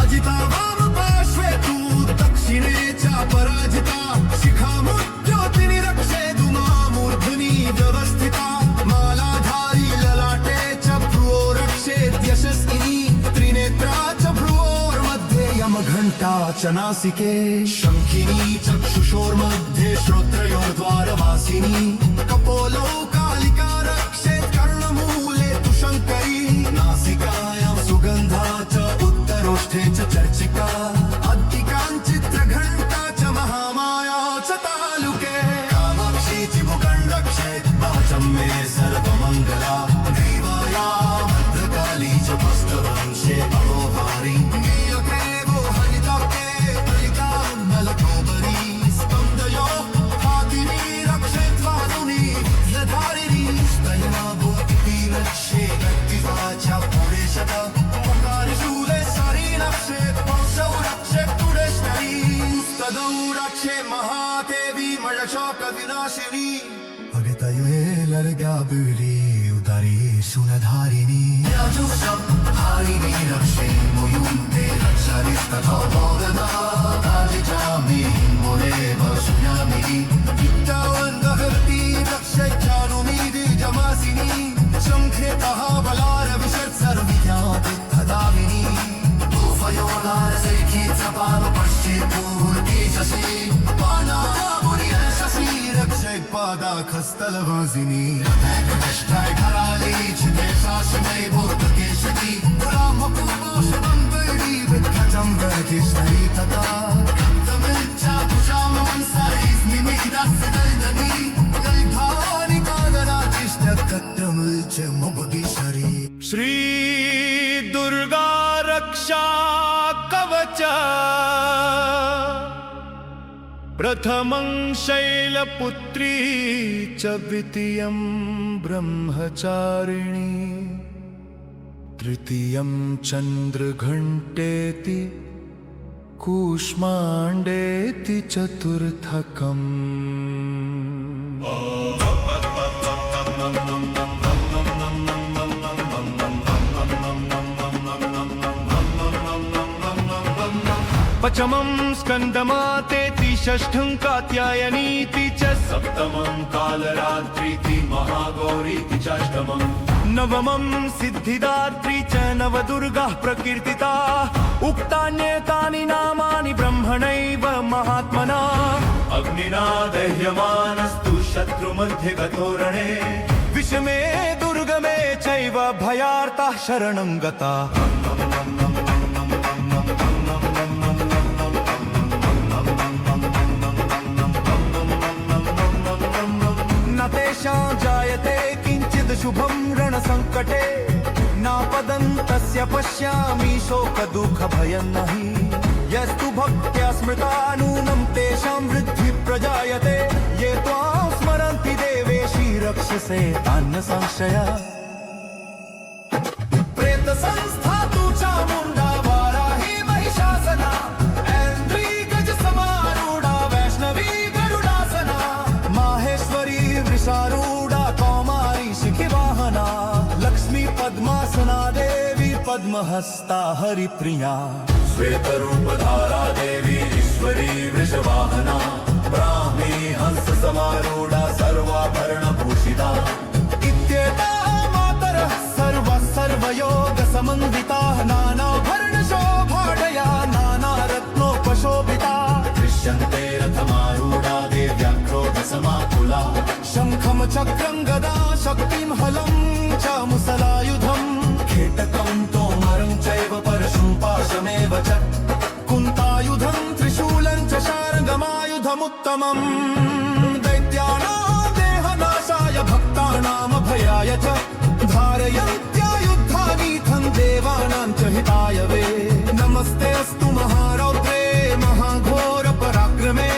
अजिता वाम पार्श्वे तु दक्षिणे च पराजिता शिखामुद्योतिनि रक्षेदु मामूर्ध्नि व्यवस्थिता मालाधारी ललाटे च भ्रुवो रक्षेत् यशस्विनी त्रिनेत्रा च भ्रुवोर्मध्ये यमघण्टा च नासिके शङ्खिनी चक्षुषोर्मध्ये श्रोत्रयोर्द्वारवासिनी कपोलो कालिका रक्षेत् कर्णमूले तु शङ्करी नासिकायां सुगन्धा च उत्तरोष्ठे च चर्चिका अधिकाञ्चित्रघण्टा च महामाया च तालुके कामाक्षी चिमुकं रक्षेत् वाचं मे सर्वमङ्गला देवाया भद्रकाली च पुष्टवंशे अहोहारी नीलग्रीवो हरिताब्दे ललिता मलकोबरी स्कन्द रक्षे महादेवी मळशोक विनाशिनी अगतयुए लर्ग्या बुरी उतारी सुनधारिणी हारिणी रक्षे मुयुंते रक्षारिस्तथा बोधना कालिका मे मोरे वसुयामिनी युक्तावन्दहर्ति रक्षेच्छानुमीति जमासिनी शङ्खेतः बलारविशत् सर्विज्ञाति तदामिनी भूफयोनारसैखी चपाल पश्चित्पूर्ति शशि पानामुनियशसि रक्षैपादाखस्तलवासिनी कष्टाय कराली छिते शासनै बोधकेशति रामपूर्वोषणं वैरी विद्घटं वैकिष्णै तथा कप्तमिच्छा तुषामवंसैस्मिमिदस्य दैदनी दैधानि कागराजिष्टकट्टमुच्च मुबगिशरी श्री दुर्गा रक्षा कवच प्रथमं शैलपुत्री च द्वितीयं ब्रह्मचारिणी तृतीयं चन्द्रघण्टेति कूष्माण्डेति चतुर्थकम् पचमं स्कन्दमातेति षष्ठं कात्यायनीति च सप्तमं कालरात्रीति महागौरीति चाष्टमं नवमं सिद्धिदात्री च नवदुर्गाः प्रकीर्तिता उक्तान्येतानि नामानि ब्रह्मणैव महात्मना अग्निना दह्यमानस्तु शत्रुमध्ये गतोरणे विषमे दुर्गमे चैव भयार्ताः शरणं गता न तेषां जायते किञ्चित् शुभं रणसङ्कटे नापदन्तस्य पश्यामि शोकदुःखभयं नहि यस्तु भक्त्या स्मृता नूनं तेषां वृद्धिः प्रजायते ये त्वां स्मरन्ति देवेशी रक्षसे तान्न संशया प्रेतसंस्था तु चामुण्डा वाराही महिषासना ऐन्द्री गजसमारूढा वैष्णवी गरुडासना माहेश्वरी वृषारूढा कौमारी शिखिवाहना लक्ष्मी पद्मासना देवी पद्महस्ता हरिप्रिया श्वेतरूपधारा देवी ईश्वरी वृषवाहना ब्राह्मी हंस समारूढा सर्वाभरणभूषिता इत्येताः मातरः सर्वयोगसमन्विताः नानाभरणशोभाढया नानारत्नोपशोभिता दृश्यन्ते रथमारूढा देव्याक्रोधसमाकुला शङ्खं चक्रं गदा शक्तिं हलं च मुसलायुधं खेटकं तोमरं चैव परशुं पाशमेव च कुन्तायुधं त्रिशूलं च शार्ङ्गमायुधमुत्तमम् दैत्यानां देहनाशाय भक्तानामभयाय च धारयन्त्यायुद्धानीथं देवानां च हिताय वे नमस्ते अस्तु महारौद्रे महाघोरपराक्रमे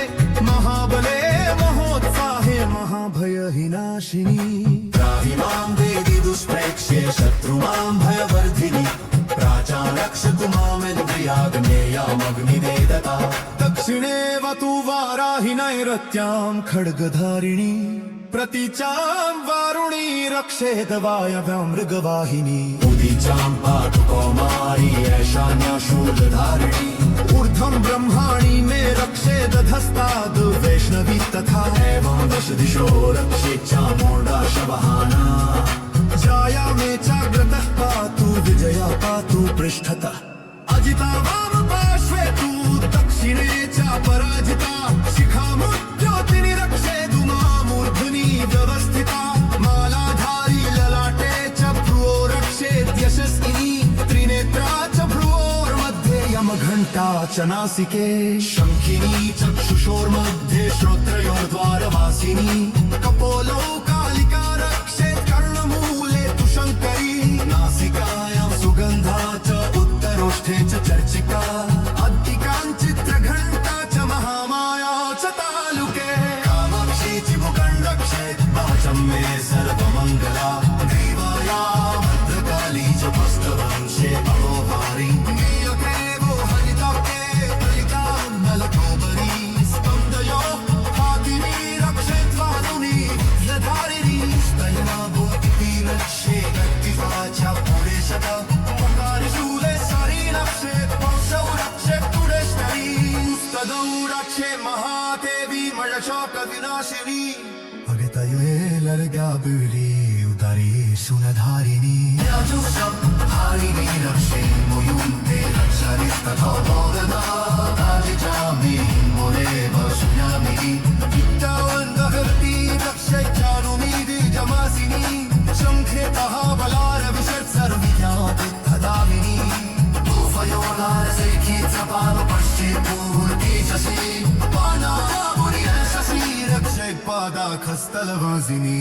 महाबले महोत्साहे महाभयहिनाशिनी त्राहि मां देवी दुष्प्रेक्ष्ये शत्रुमां भयवर्धिनि प्राचारक्षतु मामेन्द्रियाग्नेयामग्निवेदता दक्षिणे वतु वाराहि नैरत्यां खड्गधारिणी प्रतीचां वारुणी रक्षेद वायव्यां मृगवाहिनी उदीचां पातु कौमारी ऐशान्या शूलधारिणी ऊर्ध्वं ब्रह्माणि मे रक्षेद धस्ताद् वैष्णवी तथा एवं दश दिशो रक्षेच्चामुण्डा शवहाना जाया मे चाग्रतः पातु विजया पातु पृष्ठतः अजिता वाम पार्श्वे तु दक्षिणे च पराजिता शिखामुद्योतिनि रक्षेदु मामूर्ध्नि व्यवस्थिता मालाधारी ललाटे च भ्रुवो रक्षेद्यशस्विनी त्रिनेत्रा च भ्रुवोर्मध्ये यमघण्टा च नासिके शङ्खिनी चक्षुषोर्मध्ये श्रोत्रयोर्द्वारवासिनी कपोलो कालिका रक्षेत् कर्णमूले तु शङ्करी नासिकायां सुगन्धा च उत्तरोष्ठे च चर्चिका अधिकाञ्चित्रघण्टा च महामाया च तालुके कामाक्षी चिमुकं रक्षेत् वाचं मे सर्वमङ्गला देवाया भद्रकाली च पुष्टवंशे अहोभारी नीयके वो हरिताके ललिता नलकोबरी स्पन्द रक्षे महादेवी मळशोक विनाशिनी अगतयुए लर्ग्या बिळी उदारी सुनधारिणी हारिणी रक्षे मोयुन्ते रक्षारिस्तथोदना ताजिचा मे मोरे वसुयामि विद्यावन्दहर्ति रक्षै चानुमीदि जमासिनी शङ्खेतः बलार विशत् सर्विज्ञात तदामिनी भूफयोलारसेखी चपाल पश्चित्पूर्तिशसि पानामुरियशसि रक्षै पादाखस्तलवासिनी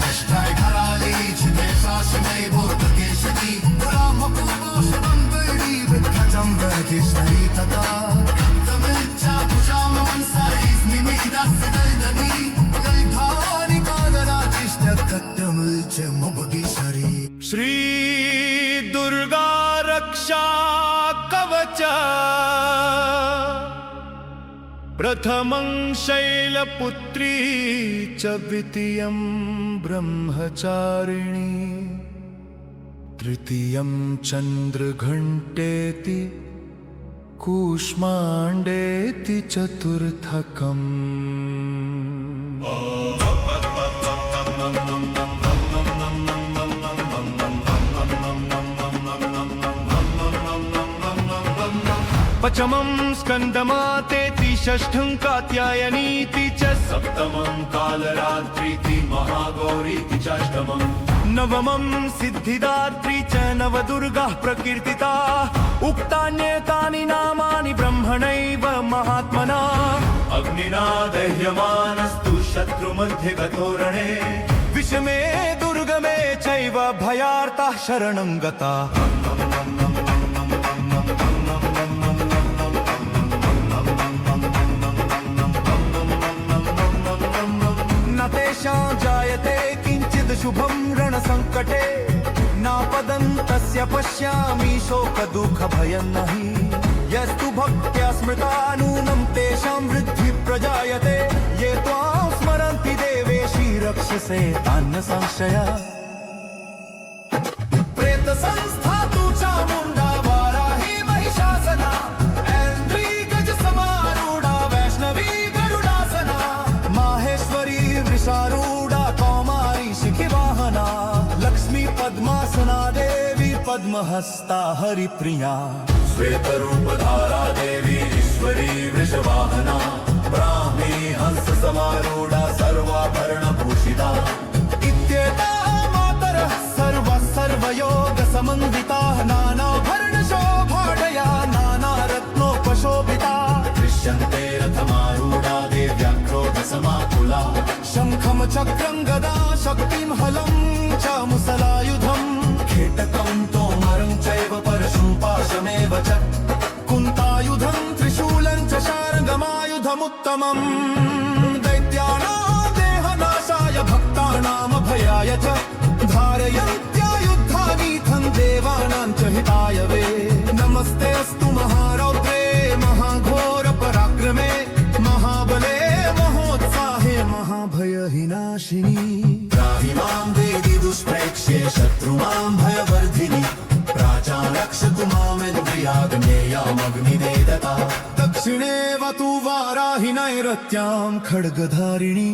कष्टाय घराली छिते शासनै बोधकेशति रामकुपोषणं वैरी विद्घटं वर्गिष्ठै तथा तमिच्छा कुशाम वंसाईस् निमिदस्य दैदनी दैधानि कादराजिष्ट कट्टमुल्च मुबगिशरी श्री दुर्गा रक्षा कवच प्रथमं शैलपुत्री च द्वितीयं ब्रह्मचारिणी तृतीयं चन्द्रघण्टेति कूष्माण्डेति चतुर्थकम् पचमं स्कन्दमातेति षष्ठं कात्यायनीति च सप्तमं कालरात्रीति महागौरीति चाष्टमं नवमं सिद्धिदात्री च नवदुर्गाः प्रकीर्तिता उक्तान्येतानि नामानि ब्रह्मणैव महात्मना अग्निना दह्यमानस्तु शत्रुमध्ये गतोरणे विषमे दुर्गमे चैव भयार्ताः शरणं गता न तेषां जायते किञ्चित् शुभं रणसङ्कटे नापदं तस्य पश्यामि शोकदुःखभयं नहि यस्तु भक्त्या स्मृता नूनं तेषां वृद्धिः प्रजायते ये त्वां स्मरन्ति देवेशी रक्षसे तान्न संशया प्रेतसंस्था तु चामुण्डा वाराही महिषासना ऐन्द्री गजसमारूढा वैष्णवी गरुडासना माहेश्वरी वृषारूढा कौमारी शिखिवाहना लक्ष्मी पद्मासना देवी पद्महस्ता हरिप्रिया श्वेतरूपधारा देवी ईश्वरी वृषवाहना ब्राह्मी हंस समारूढा सर्वाभरणभूषिता इत्येताः मातरः सर्वयोगसमन्विताः नानाभरणशोभाढया नानारत्नोपशोभिता दृश्यन्ते रथमारूढा देव्याक्रोधसमाकुला शङ्खं चक्रं गदा शक्तिं हलं च मुसलायुधम् खेटकं तोमरं चैव परशुं पाशमेव च कुन्तायुधं त्रिशूलं च शार्ङ्गमायुधमुत्तमम् दैत्यानां देहनाशाय भक्तानामभयाय च धारयन्त्यायुद्धानीथं देवानां च हिताय वे नमस्ते अस्तु महारौद्रे महाघोरपराक्रमे महाबले महोत्साहे महाभयहिनाशिनी त्राहि मां देवी दुष्प्रेक्ष्ये शत्रुमां भयवर्धिनि प्राचारक्षतु मामिन्द्रियाग्नेयामग्निवेदता दक्षिणेवतु वाराहि नैरत्यां खड्गधारिणी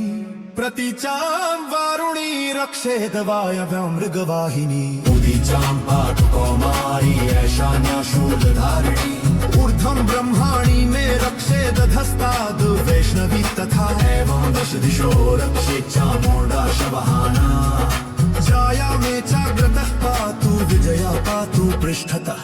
प्रतीचां वारुणी रक्षेद वायव्यां मृगवाहिनी उदीचां पातु कौमारी ऐशान्या शूलधारिणी ऊर्ध्वं ब्रह्माणि मे रक्षेद धस्ताद् वैष्णवी तथा एवं दश दिशो रक्षे चामुण्डा शवहाना जाया मे चाग्रतः पातु विजया पातु पृष्ठतः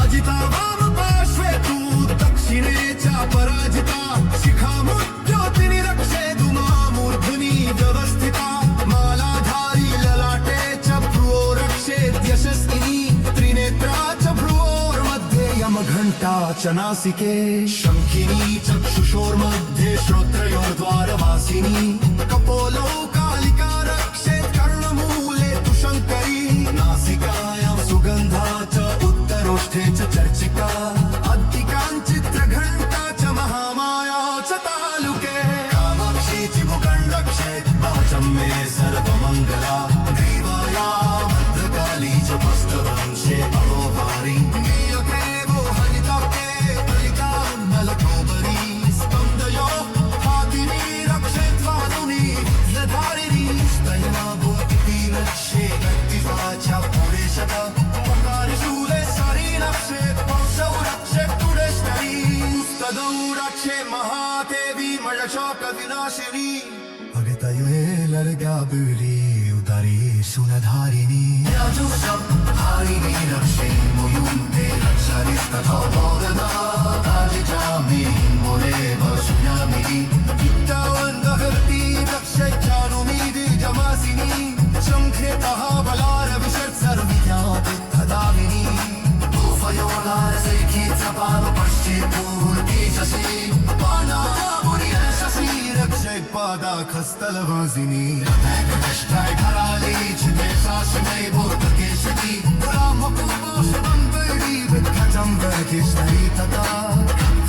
अजिता वाम पार्श्वे तु दक्षिणे च पराजिता शिखामुद्योतिनि रक्षेदु मामूर्ध्नि व्यवस्थिता मालाधारी ललाटे च भ्रुवो रक्षेद्यशस्विनी त्रिनेत्रा च भ्रुवोर्मध्ये यमघण्टा च नासिके शङ्खिनी चक्षुषोर्मध्ये श्रोत्रयोर्द्वारवासिनी कपोलो कालिका रक्षेत् कर्णमूले तु शङ्करी नासिकायां सुगन्धा च उत्तरोष्ठे च चर्चिका चित्रघण्टा च महामाया च तालुके कामाक्षी चिमुकं रक्षेत् वाचं मे सर्वमङ्गला देवाया भद्रकाली च पुस्तवंशे अहोभारी नीयकेवो हरिताके ललिता नलकोबरी स्कन्द गौराक्षे महादेवी मळशोक विनाशिनी अगतयुए लड़गा बुरी उतारी सुनधारिणी हारिणी रक्षे मुयुंते रक्षारिस्तथा बोधना आदिजामि मोरे वसुयामि विद्यावन्दहर्ति रक्षैचानुमीति जमासिनी शङ्खेतः बलारविशत् सर्विद्यात् तदाविनी भूफयोलारसैखी चपाल पश्चित्पूर्तिशसि पानामुनियशसि रक्षैपादाखस्तलवासिनी कष्टाय घराली चिते शासनै भूतकेशरी रामकुपोषणं वैरी विद्घटं वैकिष्टै तथा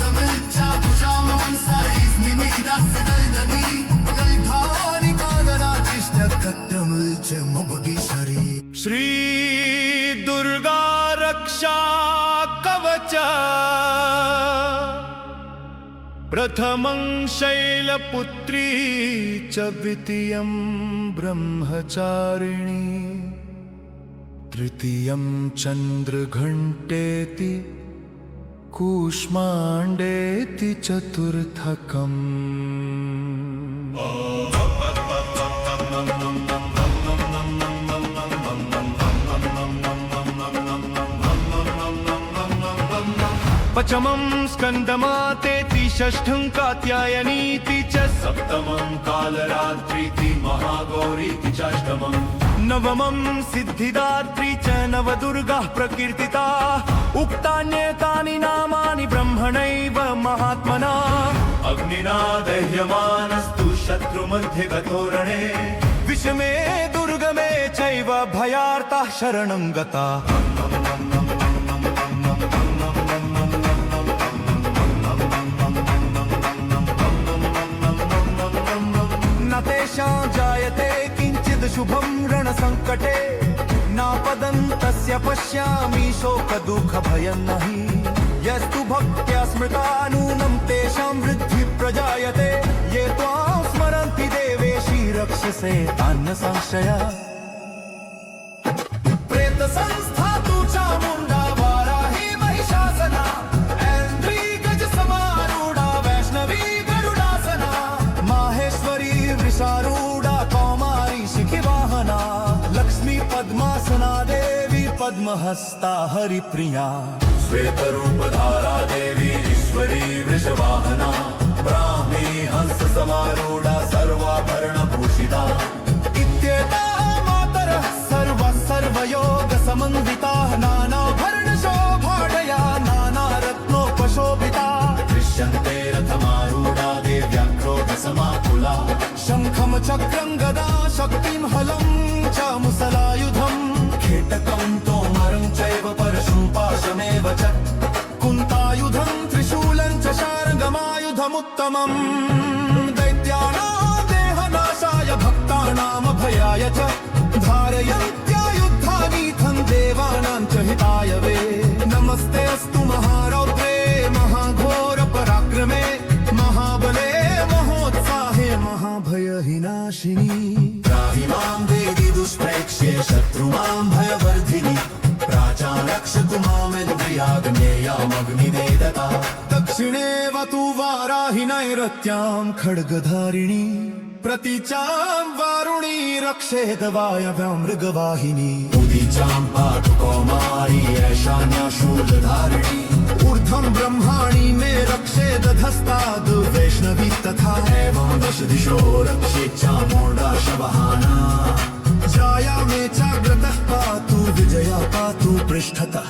तमिच्छा कुशामं सैस्मिमिदस्य दैदनी दैधानि कागराचिष्टकट्टमुल्च मुबुदिशरी श्री दुर्गा रक्षा कवच प्रथमं शैलपुत्री च द्वितीयं ब्रह्मचारिणी तृतीयं चन्द्रघण्टेति कूष्माण्डेति चतुर्थकम् पचमं स्कन्दमातेति षष्ठं कात्यायनीति च सप्तमं कालरात्रीति महागौरीति चाष्टमं नवमं सिद्धिदात्री च नवदुर्गाः प्रकीर्तिता उक्तान्येतानि नामानि ब्रह्मणैव महात्मना अग्निना दह्यमानस्तु शत्रुमध्ये गतो रणे विषमे दुर्गमे चैव भयार्ताः शरणं गताः तेषां जायते किञ्चित् शुभं रणसङ्कटे नापदन्तस्य पश्यामि शोकदुःखभयं नहि यस्तु भक्त्या स्मृता नूनं तेषां वृद्धि प्रजायते ये त्वां स्मरन्ति देवेशी रक्षसे तान्न संशय प्रेतसंस्था तु चामुण्डा वाराही महिषासना ऐन्द्री गजसमारूढा वैष्णवी गरुडासना माहेश्वरी वृषारूढा कौमारी शिखिवाहना लक्ष्मी पद्मासना देवी पद्महस्ता हरिप्रिया श्वेतरूपधारा देवी ईश्वरी वृषवाहना ब्राह्मी हंस समारूढा सर्वाभरणभूषिता इत्येताः मातरः सर्वयोगसमन्विताः नानाभरणशोभाढया नानारत्नोपशोभिता दृश्यन्ते रथमारूढा देव्याक्रोधसमाकुला शङ्खं चक्रं गदा शक्तिं हलं च मुसलायुधं खेटकं तोमरं चैव परशुं पाशमेव च कुन्तायुधं त्रिशूलं च शार्ङ्गमायुधमुत्तमम् दैत्यानां देहनाशाय भक्तानामभयाय च धारयन्त्यायुद्धानीथं देवानां च हिताय वे नमस्ते अस्तु महारौद्रे महाघोरपराक्रमे महाबले महोत्साहे महाभयहिनाशिनी त्राहि मां देवी दुष्प्रेक्ष्ये शत्रुमां भयवर्धिनि प्राचारक्षतु मामिन्द्रियाग्नेयामग्निवेदता दक्षिणे वतु वाराहि नैरत्यां खड्गधारिणी प्रतीचां वारुणी रक्षेद वायव्यां मृगवाहिनी उदीचां पातु कौमारी ऐशान्या शूलधारिणी ऊर्ध्वं ब्रह्माणि मे रक्षेद धस्ताद् वैष्णवी तथा एवं दश दिशो रक्षेत् चामुण्डा शवहाना जाया मे चाग्रतः पातु विजया पातु पृष्ठतः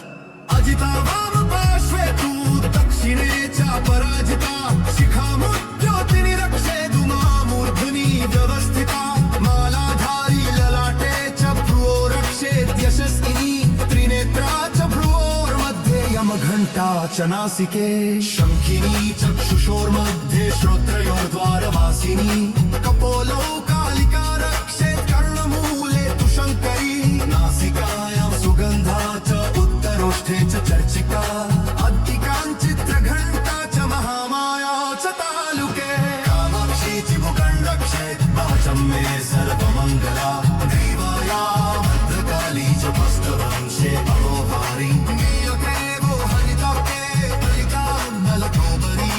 अजिता वाम पार्श्वे तु दक्षिणे च पराजिता शिखामुद्योतिनि रक्षेदु मामूर्ध्नि व्यवस्थिता मालाधारी ललाटे च भ्रुवो रक्षेत् यशस्विनी त्रिनेत्रा च भ्रुवोर्मध्ये यमघण्टा च नासिके शङ्खिनी चक्षुषोर्मध्ये श्रोत्रयोर्द्वारवासिनी कपोलो कालिका रक्षेत् कर्णमूले तु शङ्करी नासिकायां सुगन्धा च उत्तरोष्ठे च चर्चिका अद्दिकाञ्चित्रघण्टा च महामाया च तालुके कामाक्षी चिबुकं रक्षेत् वाचं मे सर्वमङ्गला देवाया भद्रकाली च पुष्कवंशे अहोहारी नीयके वो हरिताके कलिका नलकोबरी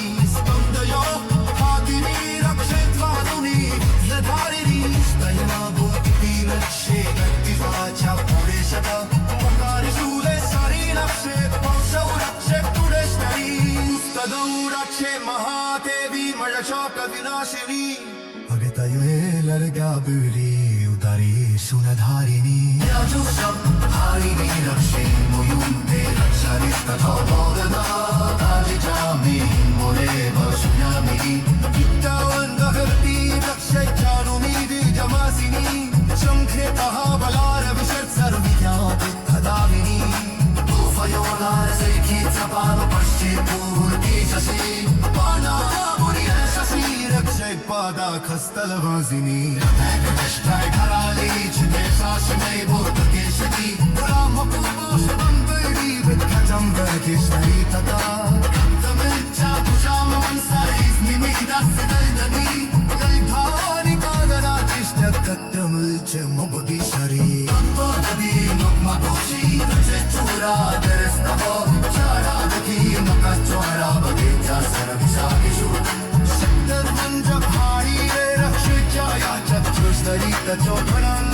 महादेवी मळशोक विनाशिनी अगतयुहे लर्गा बुरी उतारी सुनधारिणी हारिणी रक्षे मुयुंते रक्षारित भवना कालिजामी मोरे वसुयामी विद्यावंदहरती रक्षैचानुमीदी जमासिनी शंखेतः बलार विशत सर्विद्यात् खदाविनी भूफयोलार सैखीचा पाव पश्चिपूर्ती शशी पानामुरी शशी रक्षै पादा खस्तलवासिनी कष्टाय घराली चिते साशनै भूतकेशनी रामपूष बंबडी विद्खजं वर्गिष्टै तथा तमिच्छा तुषाम वंसाईस निमिदास दर्दनी लैधारी कागराचिष्ट कत्तमुल्च मुबुदी शरी नदी नुकमा दोषी रचे चूरा दरस्तहो चारादकी मका चोरा बगीचा सरविशाकिशू शक्तर मंज भारी रे रक्षिच्या या चक्षुस्तरी तचोधरं